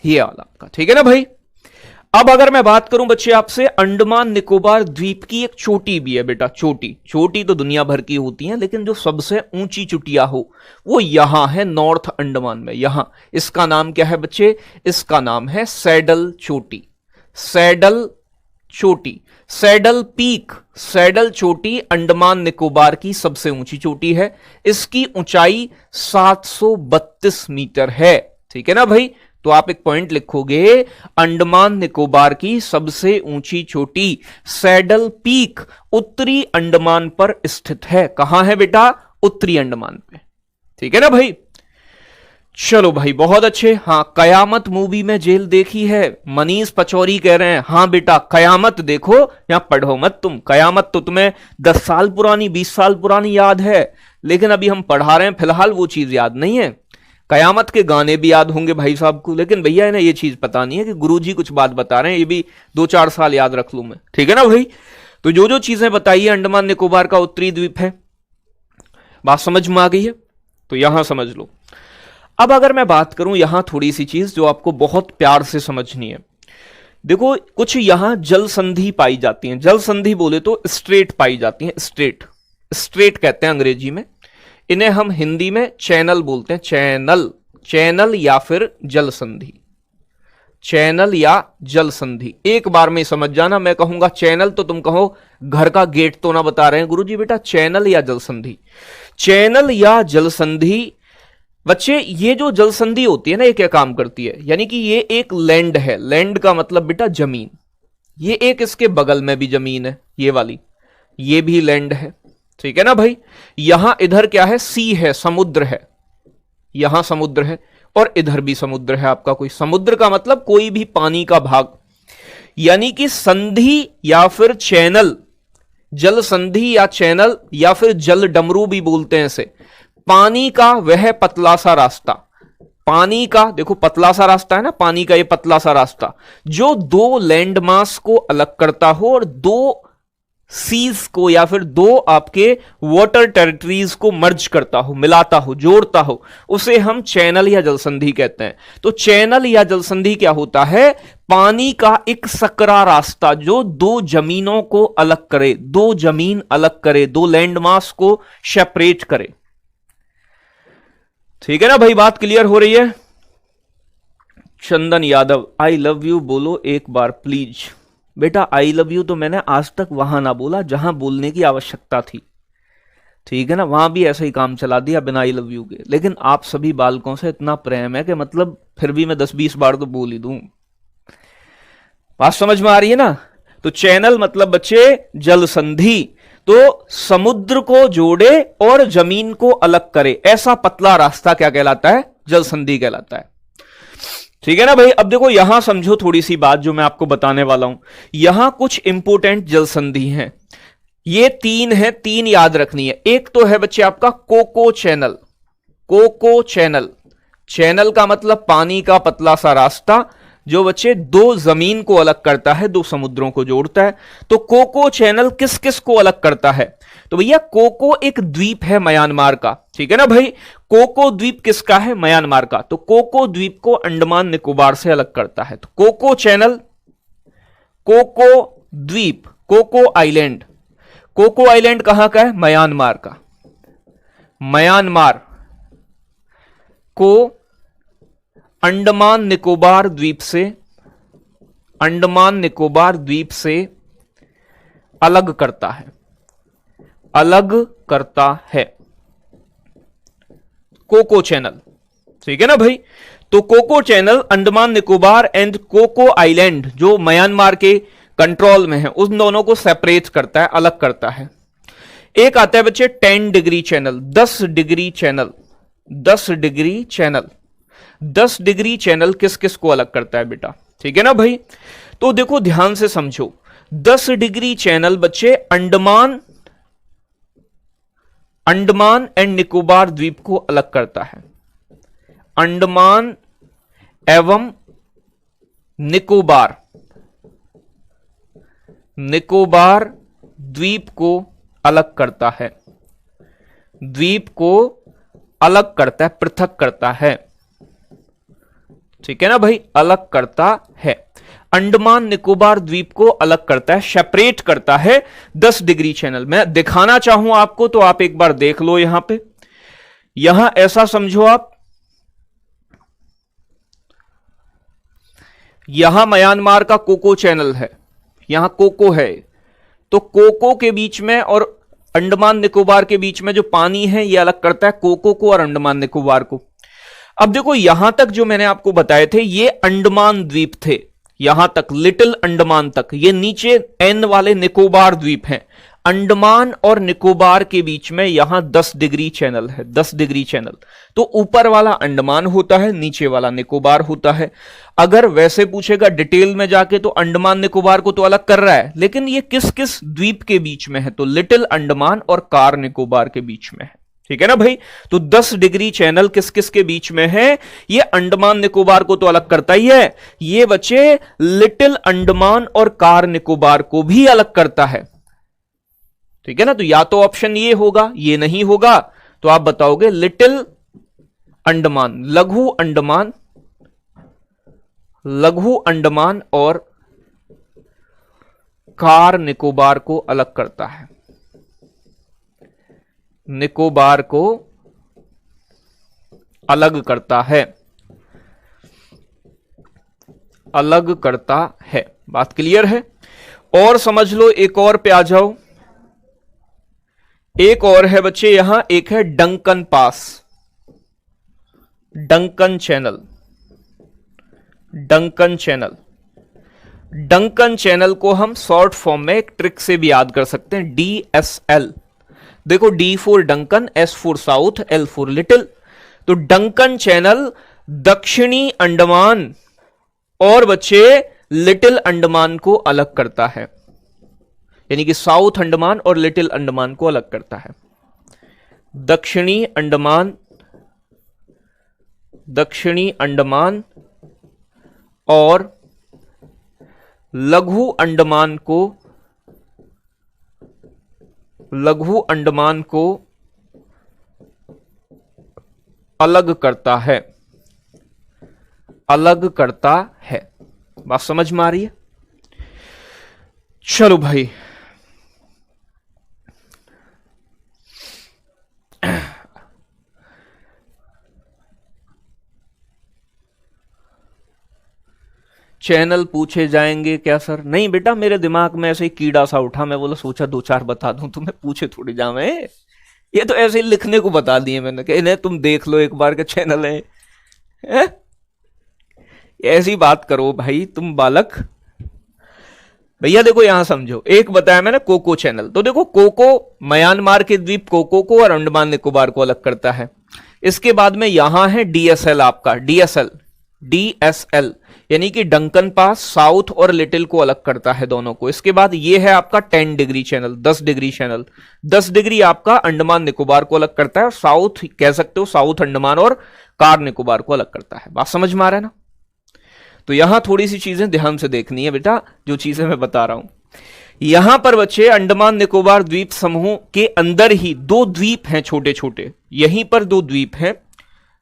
ये वाला आपका, ठीक है ना भाई। अब अगर मैं बात करूं बच्चे आपसे, अंडमान निकोबार द्वीप की एक चोटी भी है बेटा, चोटी। चोटी तो दुनिया भर की होती है, लेकिन जो सबसे ऊंची चुटिया हो वो यहां है नॉर्थ अंडमान में, यहां। इसका नाम क्या है बच्चे? इसका नाम है सैडल चोटी, सैडल चोटी, सैडल पीक। सैडल चोटी अंडमान निकोबार की सबसे ऊंची चोटी है, इसकी ऊंचाई 732 मीटर है, ठीक है ना भाई। तो आप एक पॉइंट लिखोगे, अंडमान निकोबार की सबसे ऊंची चोटी सैडल पीक उत्तरी अंडमान पर स्थित है। कहां है बेटा? उत्तरी अंडमान पे। ठीक है ना भाई? चलो भाई बहुत अच्छे। हाँ, कयामत मूवी में जेल देखी है, मनीष पचौरी कह रहे हैं। हाँ बेटा, कयामत देखो, यहां पढ़ो मत तुम। कयामत तो तुम्हें 10 साल पुरानी 20 साल पुरानी याद है, लेकिन अभी हम पढ़ा रहे हैं फिलहाल वो चीज याद नहीं है। कयामत के गाने भी याद होंगे भाई साहब को, लेकिन भैया इन्हें ये चीज पता नहीं है कि गुरुजी कुछ बात बता रहे हैं, ये भी 2-4 साल याद रख लूं मैं। ठीक है ना भाई? तो जो जो चीजें बताइए, अंडमान निकोबार का उत्तरी द्वीप है। बात समझ में आ गई है? तो यहां समझ लो। अब अगर मैं बात करूं यहां थोड़ी सी चीज जो आपको बहुत प्यार से समझनी है। देखो, कुछ यहां जल संधि पाई जाती हैं। जल संधि बोले तो स्ट्रेट पाई जाती हैं। स्ट्रेट, स्ट्रेट कहते हैं अंग्रेजी में, इन्हें हम हिंदी में चैनल बोलते हैं। चैनल, चैनल या फिर जल संधि। चैनल या जल संधि एक बार में समझ जाना। मैं कहूंगा चैनल तो तुम कहो घर का गेट तो ना बता रहे हैं गुरुजी। बेटा चैनल या जल संधि, चैनल या जल संधि बच्चे, ये जो जल संधि होती है ना, ये क्या काम करती है? यानी कि ये एक लैंड है। लैंड का मतलब बेटा जमीन। ये एक इसके बगल में भी जमीन है, ये वाली, ये भी लैंड है। ठीक है ना भाई? यहां इधर क्या है? सी है, समुद्र है। यहां समुद्र है और इधर भी समुद्र है आपका। कोई समुद्र का मतलब कोई भी पानी का भाग, यानी कि संधि या फिर चैनल, जल संधि या चैनल या फिर जल डमरू भी बोलते हैं इसे। पानी का वह पतला सा रास्ता, पानी का देखो पतला सा रास्ता है ना, पानी का ये पतला सा रास्ता जो दो लैंड मास को अलग करता हो और दो सीज को या फिर दो आपके वाटर टेरिटरीज को मर्ज करता हो, मिलाता हो, जोड़ता हो, उसे हम चैनल या जलसंधि कहते हैं। तो चैनल या जलसंधि क्या होता है? पानी का एक सकरा रास्ता जो दो जमीनों को अलग करे, दो जमीन अलग करे, दो लैंड मास को सेपरेट करे। ठीक है ना भाई? बात क्लियर हो रही है? Chandan Yadav, I love you बोलो एक बार प्लीज। बेटा आई लव यू तो मैंने आज तक वहां ना बोला जहां बोलने की आवश्यकता थी। ठीक है ना? वहां भी ऐसा ही काम चला दिया बिना आई लव यू के। लेकिन आप सभी बालकों से इतना प्रेम है कि मतलब फिर भी मैं 10-20 बार तो बोल ही दूं। बात समझ में आ रही है ना? तो चैनल मतलब बच्चे जल संधि, तो समुद्र को जोड़े और जमीन को अलग करे, ऐसा पतला रास्ता क्या कहलाता है? जल संधि कहलाता है। ठीक है ना भाई? अब देखो यहां समझो थोड़ी सी बात जो मैं आपको बताने वाला हूं। यहां कुछ इंपोर्टेंट जल संधि हैं, ये 3 है, 3 याद रखनी है। एक तो है बच्चे आपका Coco Channel. Coco Channel, channel का मतलब पानी का पतला सा रास्ता जो बच्चे दो जमीन को अलग करता है, दो समुद्रों को जोड़ता है। तो कोको चैनल किस किस को अलग करता है? तो भैया कोको एक द्वीप है म्यांमार का। ठीक है ना भाई? कोको द्वीप किसका है? म्यांमार का। तो कोको द्वीप को अंडमान निकोबार से अलग करता है। तो कोको चैनल, कोको द्वीप, कोको आइलैंड। कोको आइलैंड कहां का है? म्यांमार का। म्यांमार को अंडमान निकोबार द्वीप से, अंडमान निकोबार द्वीप से अलग करता है, अलग करता है कोको चैनल। ठीक है ना भाई? तो Coco Channel Andaman Nicobar and Coco island जो म्यांमार के कंट्रोल में है, उन दोनों को सेपरेट करता है, अलग करता है। एक आता है बच्चे 10 degree channel, 10 degree channel, 10 degree channel. 10 degree channel किस किस को अलग करता है बेटा? ठीक है ना भाई? तो देखो ध्यान से समझो, 10 डिग्री चैनल बच्चे अंडमान, अंडमान एंड निकोबार द्वीप को अलग करता है। अंडमान एवं निकोबार, निकोबार द्वीप को अलग करता है, द्वीप को अलग करता है, पृथक करता है। ठीक है ना भाई? अलग करता है, अंडमान निकोबार द्वीप को अलग करता है, सेपरेट करता है 10 डिग्री चैनल। मैं दिखाना चाहूं आपको तो आप एक बार देख लो। यहां पे, यहां ऐसा समझो आप, यहां म्यांमार का कोको चैनल है, यहां कोको है। तो कोको के बीच में और अंडमान निकोबार के बीच में जो पानी है, यह अलग करता है कोको को और अंडमान निकोबार को। अब देखो यहां तक जो मैंने आपको बताए थे ये अंडमान द्वीप थे, यहां तक लिटिल अंडमान तक। ये नीचे एन वाले निकोबार द्वीप हैं। अंडमान और निकोबार के बीच में यहां 10 डिग्री चैनल है, 10 डिग्री चैनल। तो ऊपर वाला अंडमान होता है, नीचे वाला निकोबार होता है। अगर वैसे पूछेगा डिटेल में जाके तो अंडमान निकोबार को तो अलग कर रहा है, लेकिन ये किस किस द्वीप के बीच में है, तो लिटिल अंडमान और कार निकोबार के बीच में है। ठीक है ना भाई। तो 10 डिग्री चैनल किस किस के बीच में है, ये अंडमान निकोबार को तो अलग करता ही है, ये बच्चे लिटिल अंडमान और कार निकोबार को भी अलग करता है। ठीक है ना। तो या तो ऑप्शन ये होगा, ये नहीं होगा, तो आप बताओगे लिटिल अंडमान, लघु अंडमान, लघु अंडमान और कार निकोबार को अलग करता है, निकोबार को अलग करता है, अलग करता है। बात क्लियर है। और समझ लो, एक और पे आ जाओ। एक और है बच्चे यहां, एक है Duncan pass, Duncan channel, Duncan channel. Duncan channel को हम शॉर्ट फॉर्म में एक ट्रिक से भी याद कर सकते हैं, DSL। देखो, D for Duncan, S for south, L for little. तो डंकन चैनल दक्षिणी अंडमान और बच्चे लिटिल अंडमान को अलग करता है, यानी कि साउथ अंडमान और लिटिल अंडमान को अलग करता है। दक्षिणी अंडमान, दक्षिणी अंडमान और लघु अंडमान को, लघु अंडमान को अलग करता है, अलग करता है। बात समझ में आ रही है। चलो भाई, चैनल पूछे जाएंगे क्या सर? नहीं बेटा, मेरे दिमाग में ऐसे ही कीड़ा सा उठा, मैं बोला सोचा 2-4 बता दूं तुम्हें, पूछे थोड़ी जावे। ये तो ऐसे ही लिखने को बता दिए मैंने कि इन्हें तुम देख लो एक बार के चैनल है? ऐसी बात करो भाई तुम बालक। भैया देखो यहां समझो, एक बताया मैंने कोको चैनल। तो देखो, कोको म्यांमार के द्वीप कोको को और अंडमान निकोबार को अलग करता है। इसके बाद में यहां है DSL, आपका DSL यानी कि डंकन पास साउथ और लिटिल को अलग करता है, दोनों को। इसके बाद ये है आपका 10 degree channel, 10 degree channel. 10 degree आपका अंडमान निकोबार को अलग करता है, और साउथ कह सकते हो, साउथ अंडमान और कार निकोबार को अलग करता है। बात समझ में आ रहा है ना। तो यहां थोड़ी सी चीजें ध्यान से देखनी है बेटा, जो चीजें मैं बता रहा हूं। यहां पर बच्चे अंडमान निकोबार द्वीप समूह के अंदर ही 2 द्वीप हैं छोटे छोटे, यहीं पर 2 द्वीप हैं,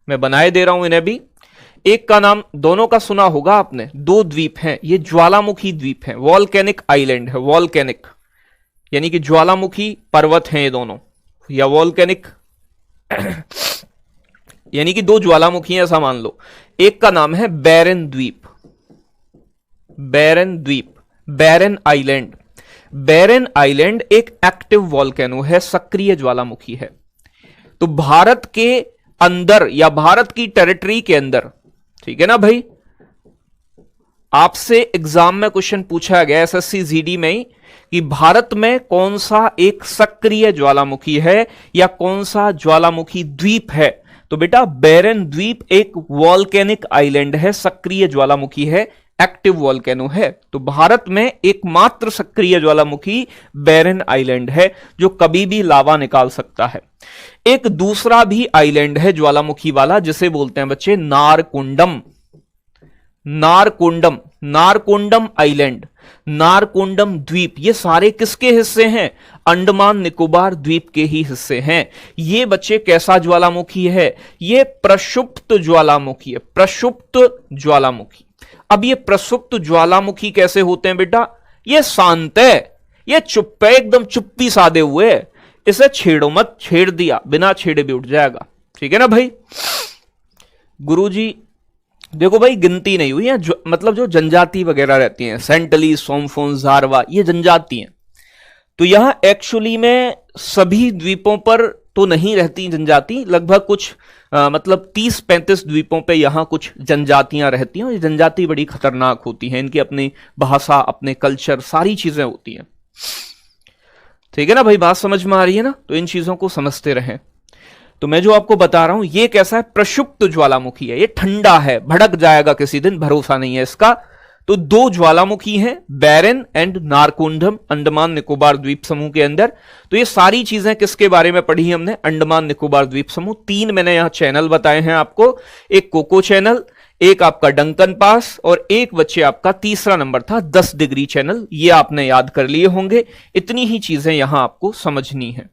मैं बनाए दे रहा हूं इन्हें भी। एक का नाम दोनों का सुना होगा आपने, 2 द्वीप हैं, ये ज्वालामुखी द्वीप हैं, वॉल्केनिक आइलैंड है, वॉल्केनिक यानी कि ज्वालामुखी पर्वत हैं ये दोनों, या वॉल्केनिक यानी कि 2 ज्वालामुखी ऐसा मान लो। एक का नाम है बैरन द्वीप, बैरन द्वीप, बैरन आइलैंड। बैरन आइलैंड एक एक्टिव वॉल्केनो है, सक्रिय ज्वालामुखी है। तो भारत के अंदर या भारत की टेरिटरी के अंदर, ठीक है ना भाई, आपसे एग्जाम में क्वेश्चन पूछा गया SSC GD में ही कि भारत में कौन सा एक सक्रिय ज्वालामुखी है या कौन सा ज्वालामुखी द्वीप है। तो बेटा बैरन द्वीप एक वॉल्केनिक आइलैंड है, सक्रिय ज्वालामुखी है, एक्टिव वॉल्केनो है। तो भारत में एकमात्र सक्रिय ज्वालामुखी बैरन आइलैंड है, जो कभी भी लावा निकाल सकता है। एक दूसरा भी आइलैंड है ज्वालामुखी वाला, जिसे बोलते हैं बच्चे नारकोंडम, नारकोंडम, नारकोंडम आइलैंड, नारकोंडम द्वीप। ये सारे किसके हिस्से हैं? अंडमान निकोबार द्वीप के ही हिस्से हैं। ये बच्चे कैसा ज्वालामुखी है? ये प्रसुप्त ज्वालामुखी है, प्रसुप्त ज्वालामुखी। अब ये प्रसुप्त ज्वालामुखी कैसे होते हैं बेटा? ये शांत है, ये चुप है, एकदम चुप्पी साधे हुए, इसे छेड़ो मत, छेड़ दिया बिना छेड़े भी उठ जाएगा। ठीक है ना भाई। गुरुजी देखो भाई, गिनती नहीं हुई है, मतलब जो जनजाति वगैरह रहती हैं, सेंटली, सोमफोन, जारवा, ये जनजाति हैं। तो यहां एक्चुअली में सभी द्वीपों पर तो नहीं रहती जनजाति, लगभग कुछ मतलब 30-35 द्वीपों पे यहाँ कुछ जनजातियां रहती हैं, और ये जनजाति बड़ी खतरनाक होती हैं, इनकी अपनी भाषा, अपने कल्चर, सारी चीजें होती हैं। ठीक है ना भाई, बात समझ में आ रही है ना? तो इन चीजों को समझते रहें। तो मैं जो आपको बता रहा हूं ये कैसा है, प्रक्षुब्ध ज्वालामुखी है, ये ठंडा है, भड़क जाएगा किसी दिन, भरोसा नहीं है इसका। तो 2 ज्वालामुखी हैं, बैरन एंड नारकोंडम, अंडमान निकोबार द्वीप समूह के अंदर। तो ये सारी चीजें किसके बारे में पढ़ी हमने, अंडमान निकोबार द्वीप समूह। 3 मैंने यहां चैनल बताए हैं आपको, एक कोको चैनल, एक आपका डंकन पास, और एक बच्चे आपका तीसरा नंबर था 10 डिग्री चैनल। ये आपने याद कर लिए होंगे। इतनी ही चीजें यहां आपको समझनी है।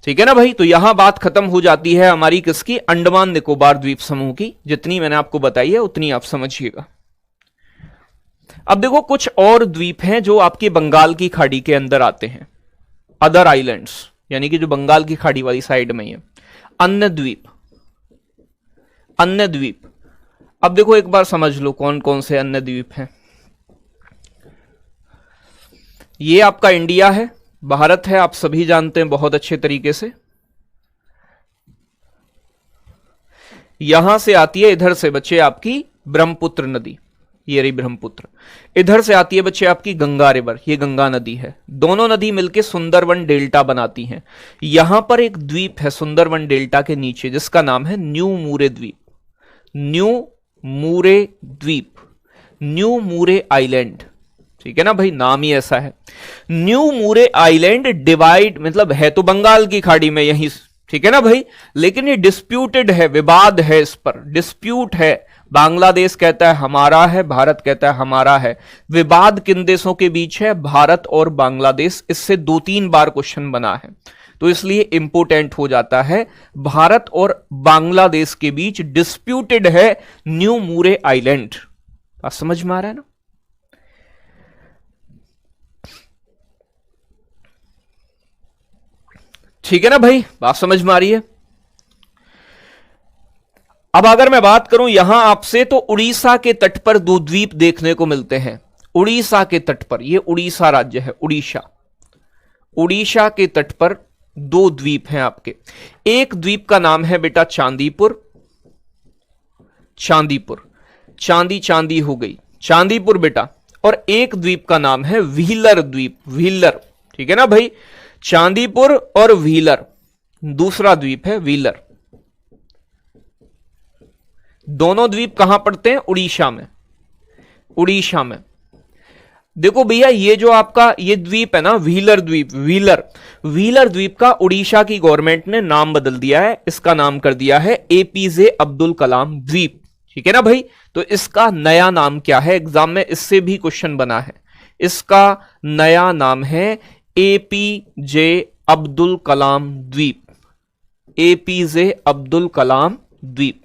ठीक है ना भाई? तो यहां बात खत्म हो जाती है हमारी किसकी, अंडमान निकोबार द्वीप समूह की। जितनी मैंने आपको बताई है उतनी आप समझिएगा। अब देखो कुछ और द्वीप हैं जो आपके बंगाल की खाड़ी के अंदर आते हैं, अदर आइलैंड्स, यानी कि जो बंगाल की खाड़ी वाली साइड में है, अन्य द्वीप, अन्य द्वीप। अब देखो एक बार समझ लो कौन कौन से अन्य द्वीप हैं। ये आपका इंडिया है, भारत है, आप सभी जानते हैं बहुत अच्छे तरीके से। यहां से आती है इधर से बच्चे आपकी ब्रह्मपुत्र नदी, ये रही ब्रह्मपुत्र। इधर से आती है बच्चे आपकी गंगा रिवर, ये गंगा नदी है। दोनों नदी मिलकर सुंदरवन डेल्टा बनाती हैं। यहां पर एक द्वीप है सुंदरवन डेल्टा के नीचे, जिसका नाम है न्यू मूरे द्वीप, न्यू मूरे द्वीप, न्यू मूरे आइलैंड। ठीक है ना भाई, नाम ही ऐसा है न्यू मूरे आइलैंड। डिवाइड मतलब है तो बंगाल की खाड़ी में यहीं, ठीक है ना भाई, लेकिन ये डिस्प्यूटेड है, विवाद है, इस पर डिस्प्यूट है। बांग्लादेश कहता है हमारा है, भारत कहता है हमारा है। विवाद किन देशों के बीच है, भारत और बांग्लादेश। इससे 2-3 बार क्वेश्चन बना है, तो इसलिए इंपोर्टेंट हो जाता है। भारत और बांग्लादेश के बीच डिस्प्यूटेड है न्यू मूरे आइलैंड। बात समझ में आ रहा है ना? ठीक है ना भाई, बात समझ में आ रही है? अब अगर मैं बात करूं यहां आपसे, तो उड़ीसा के तट पर 2 द्वीप देखने को मिलते हैं। उड़ीसा के तट पर, यह उड़ीसा राज्य है, उड़ीसा, उड़ीसा के तट पर 2 द्वीप हैं आपके। एक द्वीप का नाम है बेटा चांदीपुर, चांदीपुर, चांदी चांदी हो गई, चांदीपुर बेटा। और एक द्वीप का नाम है व्हीलर द्वीप, व्हीलर। ठीक है ना भाई, चांदीपुर और व्हीलर, दूसरा द्वीप है व्हीलर। दोनों द्वीप कहां पड़ते हैं, उड़ीसा में, उड़ीसा में। देखो भैया ये जो आपका ये द्वीप है ना, व्हीलर द्वीप, व्हीलर, व्हीलर द्वीप का उड़ीसा की गवर्नमेंट ने नाम बदल दिया है। इसका नाम कर दिया है एपीजे अब्दुल कलाम द्वीप। ठीक है ना भाई, तो इसका नया नाम क्या है, एग्जाम में इससे भी क्वेश्चन बना है। इसका नया नाम है एपीजे अब्दुल कलाम द्वीप, एपीजे अब्दुल कलाम द्वीप।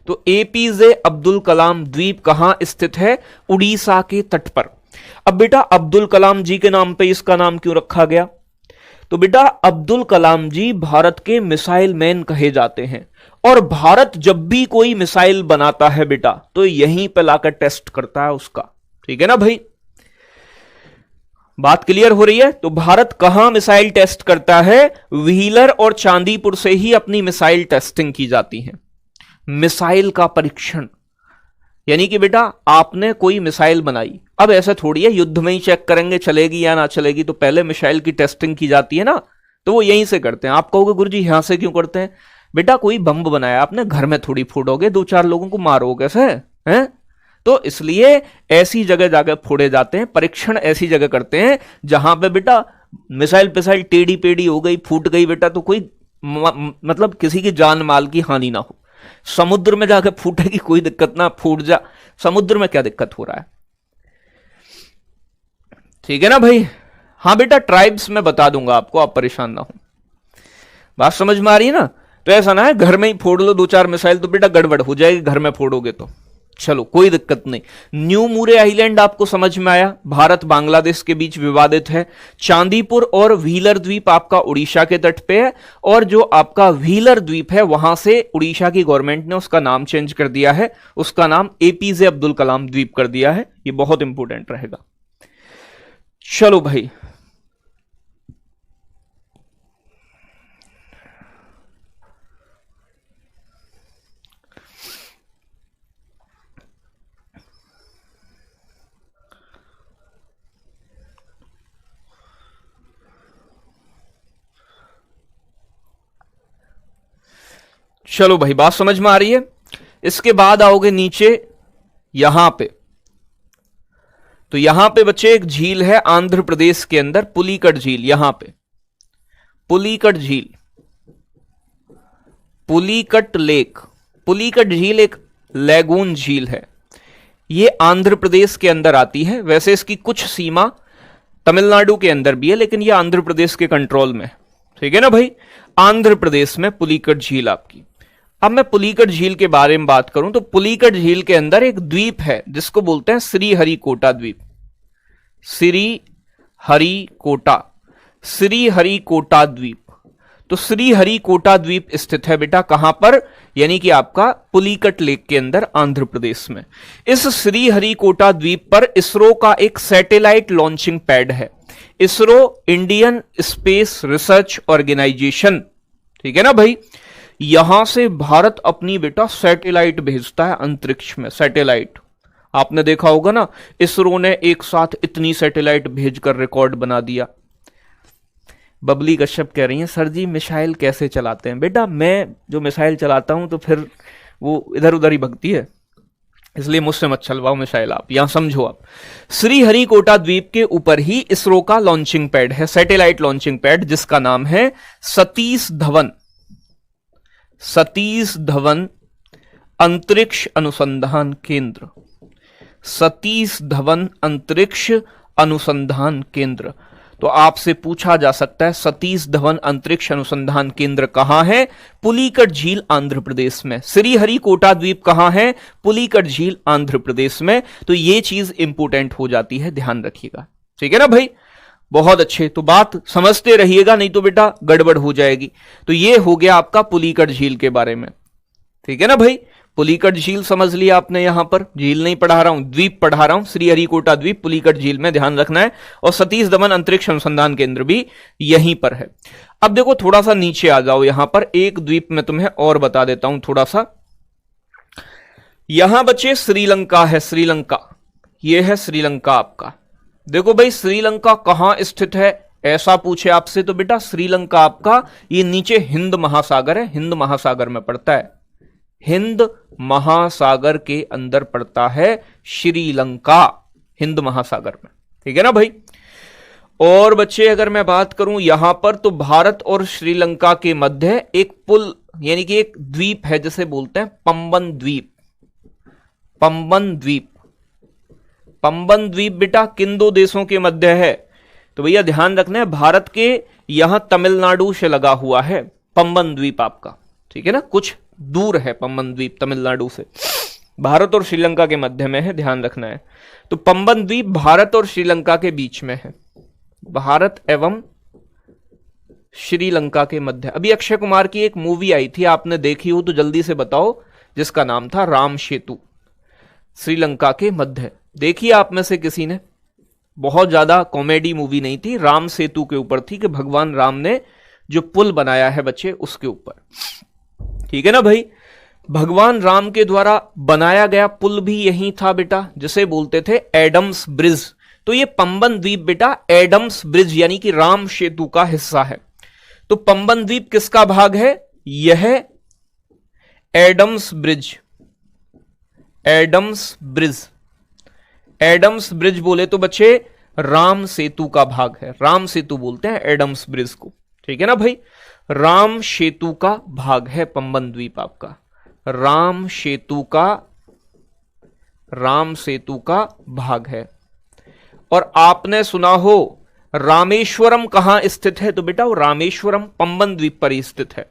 तो एपीजे अब्दुल कलाम द्वीप कहां स्थित है, उड़ीसा के तट पर। अब बेटा अब्दुल कलाम जी के नाम पे इसका नाम क्यों रखा गया, तो बेटा अब्दुल कलाम जी भारत के मिसाइल मैन कहे जाते हैं, और भारत जब भी कोई मिसाइल बनाता है बेटा तो यहीं पे लाकर टेस्ट करता है उसका। ठीक है ना भाई, बात क्लियर हो रही है? तो भारत कहां मिसाइल टेस्ट करता है, व्हीलर और चांदीपुर से ही अपनी मिसाइल टेस्टिंग की जाती है। मिसाइल का परीक्षण, यानी कि बेटा आपने कोई मिसाइल बनाई, अब ऐसा थोड़ी है युद्ध में ही चेक करेंगे चलेगी या ना चलेगी, तो पहले मिसाइल की टेस्टिंग की जाती है ना, तो वो यहीं से करते हैं। आप कहोगे गुरुजी यहां से क्यों करते हैं, बेटा कोई बम बनाया आपने, घर में थोड़ी फोड़ोगे, 2-4 लोगों को मारोगे कैसे हैं, तो इसलिए ऐसी जगह जाकर फोड़े जाते हैं। परीक्षण ऐसी जगह करते हैं जहां पे बेटा मिसाइल पिसाइल टेढ़ी पेढ़ी हो गई, फूट गई बेटा, तो कोई मतलब किसी की जान माल की हानि ना हो। समुद्र में जाकर फूटेगी कोई दिक्कत ना, फूट जा, समुद्र में क्या दिक्कत हो रहा है। ठीक है ना भाई, हाँ बेटा ट्राइब्स में बता दूंगा आपको, आप परेशान ना हो। बात समझ में आ रही है ना? तो ऐसा ना है घर में ही फोड़ लो 2-4 मिसाइल, तो बेटा गड़बड़ हो जाएगी घर में फोड़ोगे तो। चलो कोई दिक्कत नहीं। न्यू मूरे आइलैंड आपको समझ में आया, भारत बांग्लादेश के बीच विवादित है। चांदीपुर और व्हीलर द्वीप आपका उड़ीसा के तट पे है, और जो आपका व्हीलर द्वीप है वहां से उड़ीसा की गवर्नमेंट ने उसका नाम चेंज कर दिया है, उसका नाम एपीजे अब्दुल कलाम द्वीप कर दिया है। ये बहुत इंपॉर्टेंट रहेगा। चलो भाई, चलो भाई, बात समझ में आ रही है। इसके बाद आओगे नीचे यहां पे, तो यहां पे बच्चे एक झील है आंध्र प्रदेश के अंदर, पुलिकट झील। यहां पे पुलिकट झील, पुलिकट लेक। पुलिकट झील एक लैगून झील है, ये आंध्र प्रदेश के अंदर आती है। वैसे इसकी कुछ सीमा तमिलनाडु के अंदर भी है, लेकिन ये आंध्र प्रदेश के कंट्रोल में है। ठीक है ना भाई, आंध्र प्रदेश में पुलिकट झील आपकी। अब मैं पुलिकट झील के बारे में बात करूं तो पुलिकट झील के अंदर एक द्वीप है जिसको बोलते हैं श्रीहरिकोटा द्वीप। श्रीहरिकोटा, श्रीहरिकोटा द्वीप। तो श्रीहरिकोटा द्वीप स्थित है बेटा कहां पर, यानी कि आपका पुलिकट लेक के अंदर, आंध्र प्रदेश में। इस श्रीहरिकोटा द्वीप पर इसरो का एक सैटेलाइट लॉन्चिंग पैड है। ISRO Indian Space Research Organisation, ठीक है ना भाई। यहां से भारत अपनी बेटा सैटेलाइट भेजता है अंतरिक्ष में। सैटेलाइट आपने देखा होगा ना, इसरो ने एक साथ इतनी सैटेलाइट भेजकर रिकॉर्ड बना दिया। बबली कश्यप कह रही हैं सर जी मिसाइल कैसे चलाते हैं। बेटा मैं जो मिसाइल चलाता हूं तो फिर वो इधर उधर ही भगती है, इसलिए मुझसे मत चलवाओ मिसाइल। आप यहां समझो, आप श्रीहरिकोटा द्वीप के ऊपर ही इसरो का लॉन्चिंग पैड है, सैटेलाइट लॉन्चिंग पैड, जिसका नाम है सतीश धवन। सतीश धवन अंतरिक्ष अनुसंधान केंद्र। सतीश धवन अंतरिक्ष अनुसंधान केंद्र। तो आपसे पूछा जा सकता है सतीश धवन अंतरिक्ष अनुसंधान केंद्र कहां है, पुलिकट झील आंध्र प्रदेश में। श्रीहरिकोटा द्वीप कहां है, पुलिकट झील आंध्र प्रदेश में। तो यह चीज इंपोर्टेंट हो जाती है, ध्यान रखिएगा। ठीक है ना भाई, बहुत अच्छे। तो बात समझते रहिएगा, नहीं तो बेटा गड़बड़ हो जाएगी। तो यह हो गया आपका पुलिकट झील के बारे में। ठीक है ना भाई, पुलिकट झील समझ लिया आपने। यहां पर झील नहीं पढ़ा रहा हूं, द्वीप पढ़ा रहा हूं। श्रीहरिकोटा द्वीप पुलिकट झील में, ध्यान रखना है। और सतीश धवन अंतरिक्ष अनुसंधान केंद्र भी यहीं पर है। अब देखो थोड़ा सा नीचे आ जाओ, यहां पर एक द्वीप में तुम्हें और बता देता हूं थोड़ा सा। यहां बच्चे श्रीलंका है, श्रीलंका। यह है श्रीलंका आपका। देखो भाई श्रीलंका कहां स्थित है, ऐसा पूछे आपसे तो बेटा श्रीलंका आपका ये नीचे हिंद महासागर है, हिंद महासागर में पड़ता है। हिंद महासागर के अंदर पड़ता है श्रीलंका, हिंद महासागर में। ठीक है ना भाई। और बच्चे अगर मैं बात करूं यहां पर, तो भारत और श्रीलंका के मध्य एक पुल यानी कि एक द्वीप है जिसे बोलते हैं पंबन द्वीप। पंबन द्वीप। पंबन द्वीप बेटा किन दो देशों के मध्य है, तो भैया ध्यान रखना है भारत के यहां तमिलनाडु से लगा हुआ है पंबन द्वीप आपका। ठीक है ना, कुछ दूर है पंबन द्वीप तमिलनाडु से, भारत और श्रीलंका के मध्य में है, ध्यान रखना है। तो पंबन द्वीप भारत और श्रीलंका के बीच में है, भारत एवं श्रीलंका के मध्य। अभी अक्षय कुमार की एक मूवी आई थी, आपने देखी हो तो जल्दी से बताओ, जिसका नाम था राम सेतु। श्रीलंका के मध्य देखिए आप में से किसी ने, बहुत ज्यादा कॉमेडी मूवी नहीं थी, राम सेतु के ऊपर थी कि भगवान राम ने जो पुल बनाया है बच्चे उसके ऊपर। ठीक है ना भाई, भगवान राम के द्वारा बनाया गया पुल भी यही था बेटा, जिसे बोलते थे एडम्स ब्रिज। तो ये पंबन द्वीप बेटा एडम्स ब्रिज यानी कि राम सेतु का हिस्सा है। तो पंबन द्वीप किसका भाग है, यह Adam's Bridge. Adam's Bridge, Adam's Bridge बोले तो बच्चे राम सेतु का भाग है, राम सेतु बोलते हैं एडम्स ब्रिज को। ठीक है ना भाई, राम सेतु का भाग है पंबन द्वीप आपका, राम सेतु का भाग है। और आपने सुना हो रामेश्वरम कहां स्थित है, तो बेटा वो रामेश्वरम पंबन द्वीप पर ही स्थित है।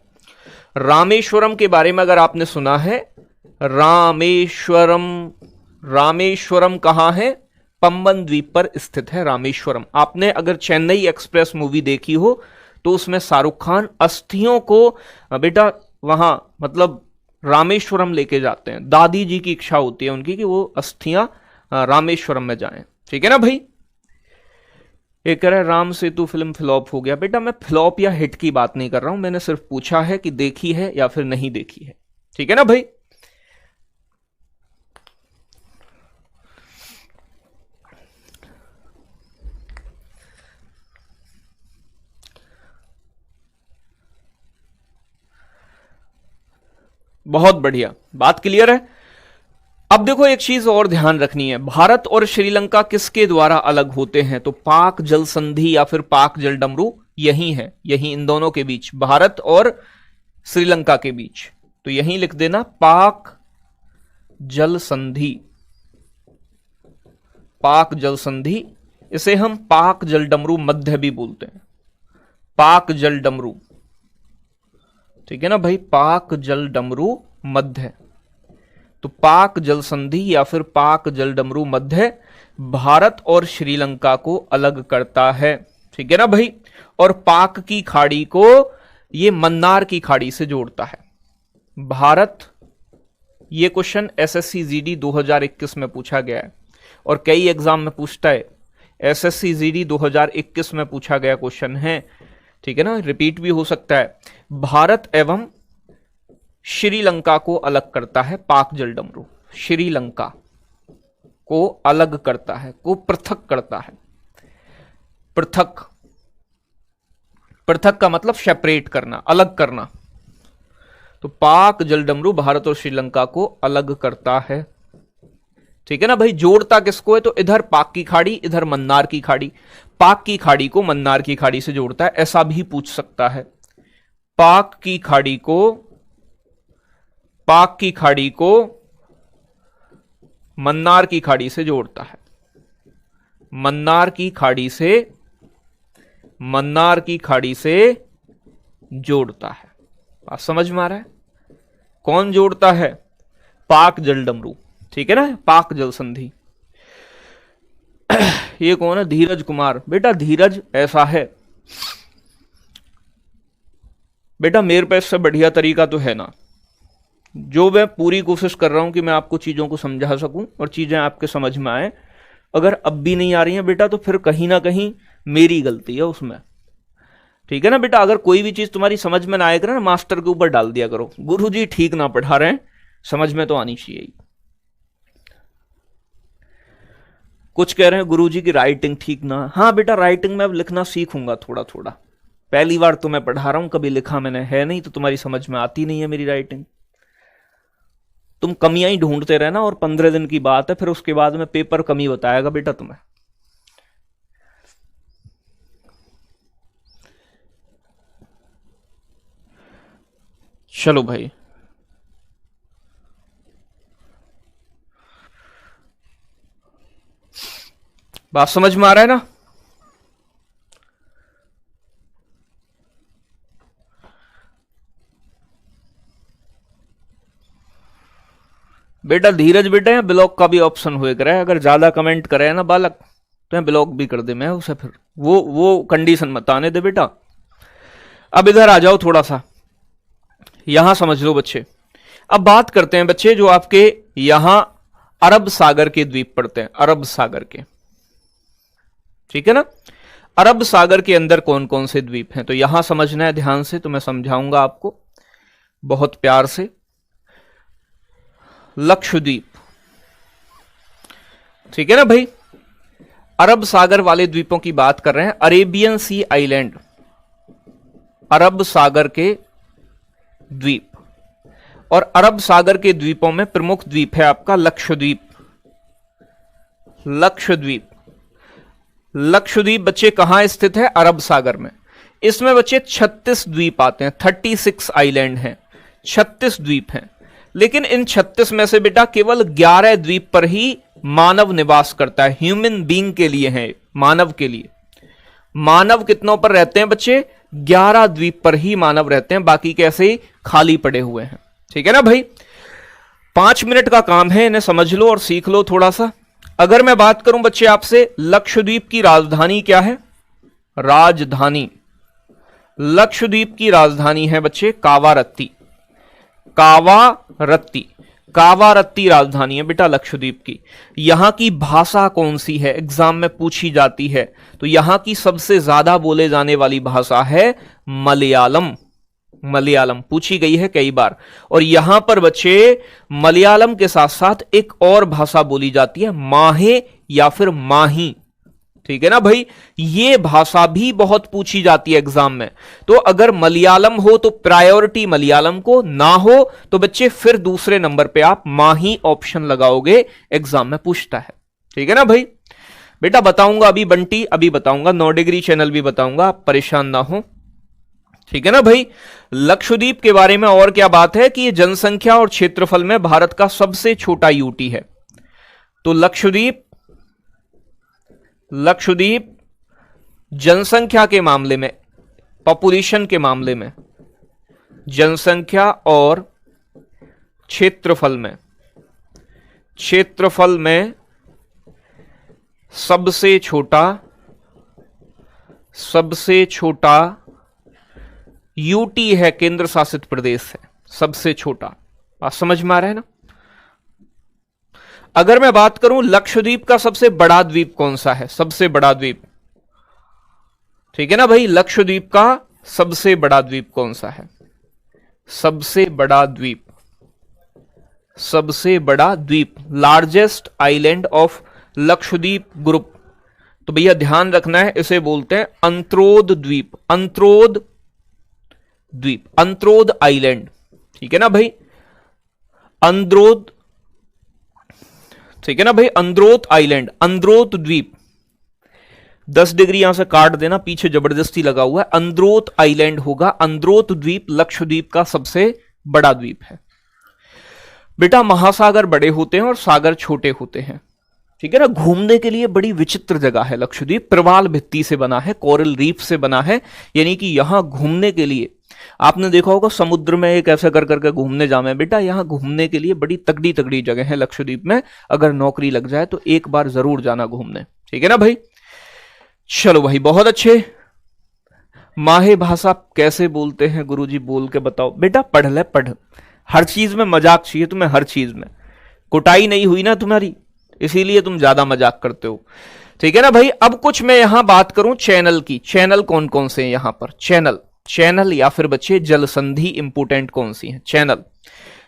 रामेश्वरम के बारे में अगर आपने सुना है, रामेश्वरम, रामेश्वरम कहां है, पंबन द्वीप पर स्थित है रामेश्वरम। आपने अगर चेन्नई एक्सप्रेस मूवी देखी हो तो उसमें शाहरुख खान अस्थियों को बेटा वहां मतलब रामेश्वरम लेके जाते हैं। दादी जी की इच्छा होती है उनकी कि वो अस्थियां रामेश्वरम में जाएं। ठीक है ना भाई। एक कह रहा है राम सेतु फिल्म फ्लॉप हो गया। बेटा मैं फ्लॉप या हिट की बात नहीं कर रहा हूं, मैंने सिर्फ पूछा है कि देखी है या फिर नहीं देखी है। ठीक है ना भाई। बहुत बढ़िया, बात क्लियर है। अब देखो एक चीज और ध्यान रखनी है, भारत और श्रीलंका किसके द्वारा अलग होते हैं? तो पाक जल संधि या फिर पाक जल डमरू यही है, यही इन दोनों के बीच, भारत और श्रीलंका के बीच। तो यही लिख देना पाक जल संधि, पाक जल संधि। इसे हम पाक जल डमरू मध्य भी बोलते हैं, पाक जल डमरू, ठीक है ना भाई, पाक जल डमरू मध्य। तो पाक जल संधि या फिर पाक जल डमरू मध्य भारत और श्रीलंका को अलग करता है, ठीक है ना भाई। और पाक की खाड़ी को ये मन्नार की खाड़ी से जोड़ता है। भारत, ये क्वेश्चन एसएससी जीडी 2021 में पूछा गया है और कई एग्जाम में पूछता है। एसएससी जीडी 2021 में पूछा गया क्वेश्चन है, ठीक है ना, रिपीट भी हो सकता है। भारत एवं श्रीलंका को अलग करता है पाक जल डमरू, श्रीलंका को अलग करता है, को पृथक करता है। पृथक, पृथक का मतलब सेपरेट करना, अलग करना। तो पाक जल डमरू भारत और श्रीलंका को अलग करता है, ठीक है ना भाई। जोड़ता किसको है? तो इधर पाक की खाड़ी, इधर मन्नार की खाड़ी। पाक की खाड़ी को मन्नार की खाड़ी से जोड़ता है, ऐसा भी पूछ सकता है। पाक की खाड़ी को, पाक की खाड़ी को मन्नार की खाड़ी से जोड़ता है, मन्नार की खाड़ी से, मन्नार की खाड़ी से जोड़ता है। बात समझ में आ रहा है? कौन जोड़ता है? पाक जल डमरू, ठीक है ना, पाक जल संधि। ये कौन है? धीरज कुमार। बेटा धीरज ऐसा है, बेटा मेरे पे इससे बढ़िया तरीका तो है ना, जो मैं पूरी कोशिश कर रहा हूं कि मैं आपको चीजों को समझा सकूं और चीजें आपके समझ में आए। अगर अब भी नहीं आ रही हैं बेटा तो फिर कहीं ना कहीं मेरी गलती है उसमें, ठीक है ना बेटा। अगर कोई भी चीज तुम्हारी समझ में ना आए करे ना, मास्टर के ऊपर डाल दिया करो, गुरुजी ठीक ना पढ़ा रहे हैं, समझ में तो आनी चाहिए। कुछ कह रहे हैं गुरुजी की राइटिंग ठीक ना। हाँ बेटा, राइटिंग में अब लिखना सीखूंगा थोड़ा थोड़ा। पहली बार तो मैं पढ़ा रहा हूं, कभी लिखा मैंने है नहीं, तो तुम्हारी समझ में आती नहीं है मेरी राइटिंग। तुम कमियां ही ढूंढते रहना, और 15 दिन की बात है, फिर उसके बाद में पेपर कमी बताएगा बेटा तुम्हें। चलो भाई, बात समझ में आ रहा है ना? बेटा धीरज बेटा, यहाँ ब्लॉक का भी ऑप्शन हुए करे, अगर ज्यादा कमेंट करे ना बालक तो यहाँ ब्लॉक भी कर दे मैं उसे, फिर वो कंडीशन मत आने दे बेटा। अब इधर आ जाओ थोड़ा सा, यहां समझ लो बच्चे। अब बात करते हैं बच्चे जो आपके यहां अरब सागर के द्वीप पड़ते हैं, अरब सागर के, ठीक है ना। अरब सागर के अंदर कौन कौन से द्वीप हैं तो यहां समझना है ध्यान से, तो मैं समझाऊंगा आपको बहुत प्यार से। लक्षद्वीप, ठीक है ना भाई, अरब सागर वाले द्वीपों की बात कर रहे हैं, अरेबियन सी आइलैंड, अरब सागर के द्वीप। और अरब सागर के द्वीपों में प्रमुख द्वीप है आपका लक्षद्वीप, लक्षद्वीप। लक्षद्वीप बच्चे कहां स्थित है? अरब सागर में। इसमें बच्चे 36 द्वीप आते हैं, 36 आइलैंड हैं, 36 द्वीप हैं। लेकिन इन 36 में से बेटा केवल 11 द्वीप पर ही मानव निवास करता है, ह्यूमन बीइंग के लिए है, मानव के लिए। मानव कितनों पर रहते हैं बच्चे? 11 द्वीप पर ही मानव रहते हैं, बाकी कैसे ही खाली पड़े हुए हैं, ठीक है ना भाई। 5 मिनट का काम है, इन्हें समझ लो और सीख लो थोड़ा सा। अगर मैं बात करूं बच्चे आपसे, लक्षद्वीप की राजधानी क्या है? राजधानी, लक्षद्वीप की राजधानी है बच्चे कावारत्ती, कावारत्ती, कावारत्ती राजधानी है बेटा लक्षद्वीप की। यहां की भाषा कौन सी है? एग्जाम में पूछी जाती है, तो यहां की सबसे ज्यादा बोले जाने वाली भाषा है मलयालम, मलयालम पूछी गई है कई बार। और यहां पर बच्चे मलयालम के साथ साथ एक और भाषा बोली जाती है, माहे या फिर माही, ठीक है ना भाई। ये भाषा भी बहुत पूछी जाती है एग्जाम में। तो अगर मलयालम हो तो प्रायोरिटी मलयालम को, ना हो तो बच्चे फिर दूसरे नंबर पे आप माही ऑप्शन लगाओगे, एग्जाम में पूछता है। ठीक है ना भाई। बेटा बताऊंगा अभी बंटी, अभी बताऊंगा, 9 डिग्री चैनल भी बताऊंगा, आप परेशान ना हो। ठीक है ना भाई। लक्षद्वीप के बारे में और क्या बात है कि ये जनसंख्या और क्षेत्रफल में भारत का सबसे छोटा यूटी है। तो लक्षद्वीप जनसंख्या के मामले में, पॉपुलेशन के मामले में, जनसंख्या और क्षेत्रफल में सबसे छोटा यूटी है, केंद्र शासित प्रदेश है, सबसे छोटा। बात समझ में आ रहा है ना। अगर मैं बात करूं लक्षद्वीप का सबसे बड़ा द्वीप कौन सा है, सबसे बड़ा द्वीप, ठीक है ना भाई, लक्षद्वीप का सबसे बड़ा द्वीप कौन सा है, सबसे बड़ा द्वीप, largest island of Lakshadweep group. तो भैया ध्यान रखना है, इसे बोलते हैं अंत्रोद द्वीप, अंत्रोद आइलैंड। ठीक है ना भाई, अंद्रोद, ठीक है ना भाई, अंद्रोत आइलैंड, अंद्रोत द्वीप। 10 डिग्री यहां से काट देना, पीछे जबरदस्ती लगा हुआ है, अंद्रोत आइलैंड होगा। अंद्रोत द्वीप लक्षद्वीप का सबसे बड़ा द्वीप है। बेटा महासागर बड़े होते हैं और सागर छोटे होते हैं। ठीक है ना। घूमने के लिए बड़ी विचित्र जगह है लक्षद्वीप, प्रवाल भित्ति से बना है, कोरल रीफ से बना है, यानी कि यहां घूमने के लिए, आपने देखा होगा समुद्र में एक ऐसा कर करके घूमने जामे, बेटा यहां घूमने के लिए बड़ी तगड़ी तगड़ी जगह है लक्षद्वीप में। अगर नौकरी लग जाए तो एक बार जरूर जाना घूमने। ठीक है ना भाई। चलो भाई बहुत अच्छे। माहे भाषा कैसे बोलते हैं गुरुजी, बोल के बताओ। बेटा पढ़ ले, पढ़, हर चीज में मजाक चाहिए तुम्हें, हर चीज में। कुटाई नहीं हुई ना तुम्हारी, इसीलिए तुम ज्यादा मजाक करते हो। ठीक है ना भाई। अब कुछ मैं यहां बात करूं चैनल की, चैनल कौन कौन से हैं यहां पर, चैनल या फिर बच्चे जल संधि इंपोर्टेंट कौन सी है, चैनल।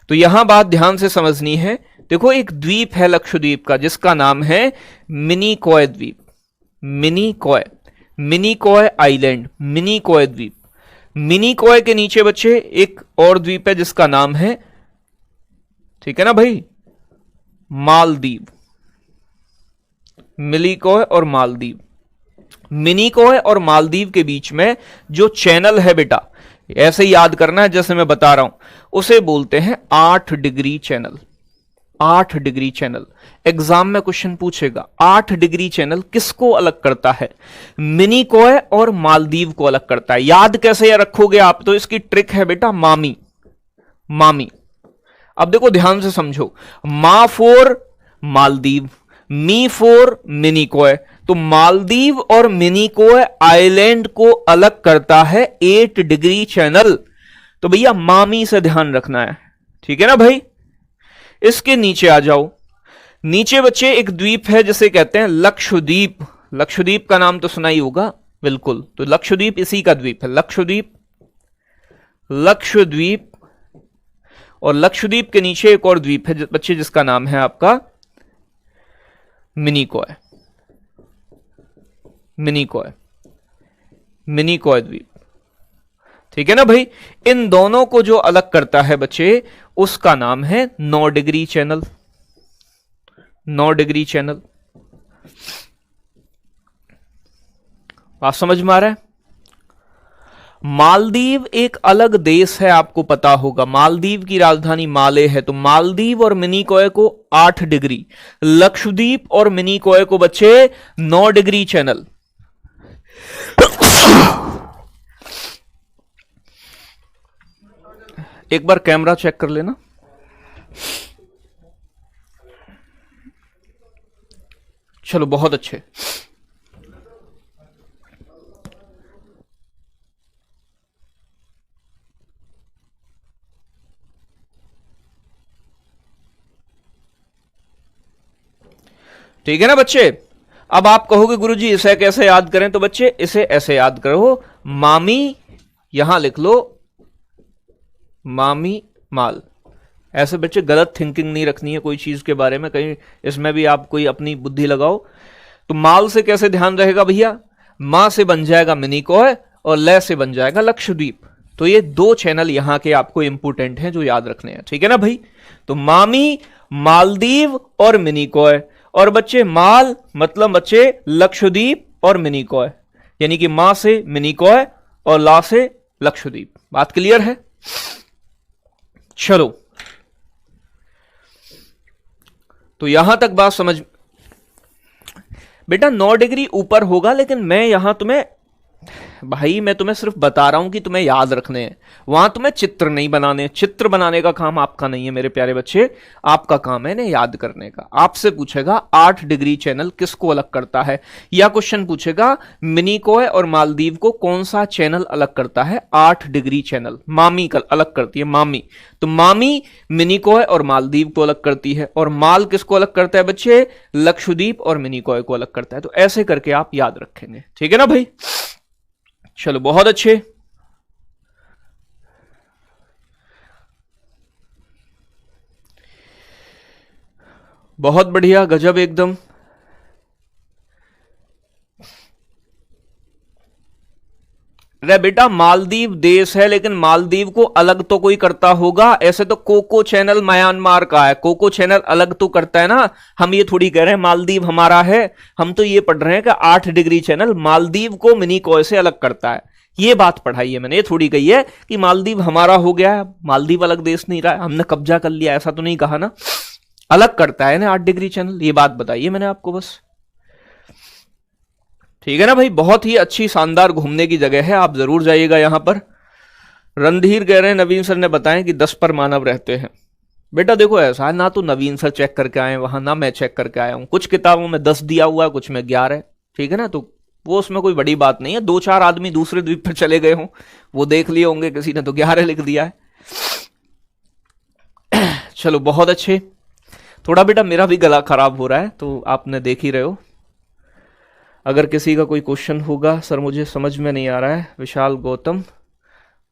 तो यहां बात ध्यान से समझनी है। देखो एक द्वीप है लक्षद्वीप का जिसका नाम है मिनिकॉय द्वीप, मिनिकॉय आइलैंड, मिनिकॉय द्वीप। मिनिकॉय के नीचे बच्चे एक और द्वीप है जिसका नाम है, ठीक है ना भाई, मालदीव, मिनिकॉय और मालदीव। मिनिकॉय और मालदीव के बीच में जो चैनल है बेटा, ऐसे याद करना है जैसे मैं बता रहा हूं, उसे बोलते हैं 8 degree channel. 8 degree channel exam में क्वेश्चन पूछेगा, 8 डिग्री चैनल किसको अलग करता है, मिनिकॉय और मालदीव को अलग करता है। याद कैसे रखोगे आप, तो इसकी ट्रिक है बेटा मामी। अब देखो ध्यान से समझो, मा for Maldives, me for Minicoy. तो मालदीव और मिनिकॉय आइलैंड को अलग करता है 8 डिग्री चैनल। तो भैया मामी से ध्यान रखना है। ठीक है ना भाई। इसके नीचे आ जाओ, नीचे बच्चे एक द्वीप है जिसे कहते हैं लक्षद्वीप। लक्षद्वीप का नाम तो सुना ही होगा, बिल्कुल। तो लक्षद्वीप इसी का द्वीप है, लक्षद्वीप। और लक्षद्वीप के नीचे एक और द्वीप है बच्चे जिसका नाम है आपका मिनिकॉय द्वीप। ठीक है ना भाई। इन दोनों को जो अलग करता है बच्चे, उसका नाम है 9 डिग्री चैनल। 9 degree channel. बात समझ में आ रहा है। मालदीव एक अलग देश है, आपको पता होगा। मालदीव की राजधानी माले है। तो मालदीव और मिनिकॉय को 8 डिग्री, लक्षद्वीप और मिनिकॉय को बच्चे 9 डिग्री चैनल। एक बार कैमरा चेक कर लेना। चलो बहुत अच्छे। ठीक है ना बच्चे। अब आप कहोगे गुरुजी इसे कैसे याद करें, तो बच्चे इसे ऐसे याद करो, मामी, यहां लिख लो मामी माल। ऐसे बच्चे गलत थिंकिंग नहीं रखनी है कोई चीज के बारे में, कहीं इसमें भी आप कोई अपनी बुद्धि लगाओ। तो माल से कैसे ध्यान रहेगा भैया, मां से बन जाएगा मिनिकॉय और लय से बन जाएगा लक्षद्वीप। तो ये दो चैनल यहां के आपको इंपोर्टेंट हैं जो याद रखने हैं, ठीक है ना भाई। तो मामी, मालदीव और मिनिकॉय, और बच्चे माल मतलब बच्चे लक्षद्वीप और मिनिकॉय, यानी कि मां से मिनिकॉय और ला से लक्षद्वीप। बात क्लियर है? चलो, तो यहां तक बात समझ। बेटा 9 डिग्री ऊपर होगा, लेकिन मैं यहां तुम्हें भाई मैं तुम्हें सिर्फ बता रहा हूं कि तुम्हें याद रखने हैं, वहां तुम्हें चित्र नहीं बनाने। चित्र बनाने का काम आपका नहीं है मेरे प्यारे बच्चे, आपका काम है इन्हें याद करने का। आपसे पूछेगा 8 डिग्री चैनल किसको अलग करता है, या क्वेश्चन पूछेगा मिनिकॉय और मालदीव को कौन सा चैनल अलग करता है। 8 डिग्री चैनल मामी अलग करती है, मामी। तो मामी मिनिकॉय और मालदीव को अलग करती है, और माल किसको अलग करता है बच्चे, लक्षद्वीप और मिनिकॉय को अलग करता है। तो ऐसे करके आप याद रखेंगे, ठीक है ना भाई। चलो बहुत अच्छे। बहुत बढ़िया, गजब एकदम। अरे बेटा मालदीव देश है, लेकिन मालदीव को अलग तो कोई करता होगा। ऐसे तो कोको चैनल म्यांमार का है, कोको चैनल अलग तो करता है ना। हम ये थोड़ी कह रहे हैं मालदीव हमारा है, हम तो ये पढ़ रहे हैं कि 8 डिग्री चैनल मालदीव को मिनिकॉय से अलग करता है। ये बात पढ़ाई है मैंने, ये थोड़ी कही है कि मालदीव हमारा हो गया है, मालदीव अलग देश नहीं रहा है, हमने कब्जा कर लिया, ऐसा तो नहीं कहा ना। अलग करता है ना 8 डिग्री चैनल, ये बात बताइए मैंने आपको बस, ठीक है ना भाई। बहुत ही अच्छी शानदार घूमने की जगह है, आप जरूर जाइएगा यहां पर। रणधीर कह रहे हैं नवीन सर ने बताएं कि 10 पर मानव रहते हैं। बेटा देखो ऐसा है ना, तो नवीन सर चेक करके आए वहां, ना मैं चेक करके आया हूं। कुछ किताबों में 10 दिया हुआ है, कुछ में 11, ठीक है ना। तो वो उसमें कोई बड़ी बात नहीं है। 2-4 आदमी दूसरे द्वीप पर चले गए हों, वो देख लिए होंगे, किसी ने तो 11 लिख दिया है। चलो बहुत अच्छे। थोड़ा बेटा मेरा भी गला खराब हो रहा है, तो आपने देख ही रहे हो। अगर किसी का कोई क्वेश्चन होगा, सर मुझे समझ में नहीं आ रहा है, विशाल गौतम,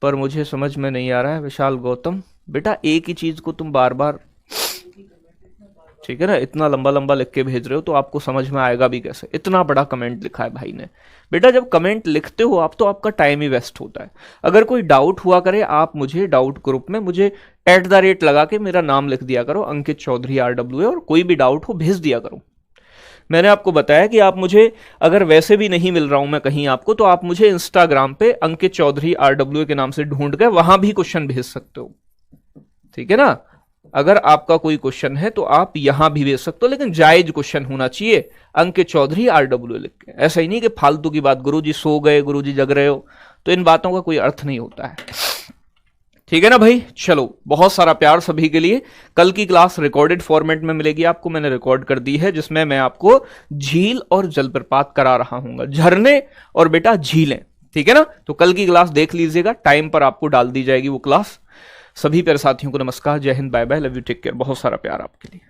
पर मुझे समझ में नहीं आ रहा है विशाल गौतम। बेटा एक ही चीज को तुम बार बार, ठीक है ना, इतना लंबा लंबा लिख के भेज रहे हो तो आपको समझ में आएगा भी कैसे। इतना बड़ा कमेंट लिखा है भाई ने। बेटा जब कमेंट लिखते हो आप, तो आपका टाइम ही वेस्ट होता है। अगर कोई डाउट हुआ करे, आप मुझे डाउट ग्रुप में मुझे @ लगा के मेरा नाम लिख दिया करो, अंकित चौधरी RWA, और कोई भी डाउट हो भेज दिया करो। मैंने आपको बताया कि आप मुझे, अगर वैसे भी नहीं मिल रहा हूं मैं कहीं आपको, तो आप मुझे इंस्टाग्राम पे अंकित चौधरी RWA के नाम से ढूंढ के वहां भी क्वेश्चन भेज सकते हो, ठीक है ना। अगर आपका कोई क्वेश्चन है तो आप यहां भी भेज सकते हो, लेकिन जायज क्वेश्चन होना चाहिए, अंकित चौधरी RWA लिख के। ऐसा ही नहीं कि फालतू की बात, गुरुजी सो गए, गुरुजी जग रहे हो, तो इन बातों का कोई अर्थ नहीं होता है, ठीक है ना भाई। चलो बहुत सारा प्यार सभी के लिए। कल की क्लास रिकॉर्डेड फॉर्मेट में मिलेगी आपको, मैंने रिकॉर्ड कर दी है, जिसमें मैं आपको झील और जलप्रपात करा रहा हूँ, झरने और बेटा झीलें, ठीक है ना। तो कल की क्लास देख लीजिएगा, टाइम पर आपको डाल दी जाएगी वो क्लास। सभी प्यारे साथियों को नमस्कार, जय हिंद, bye bye, love you, take care. बहुत सारा प्यार आपके लिए।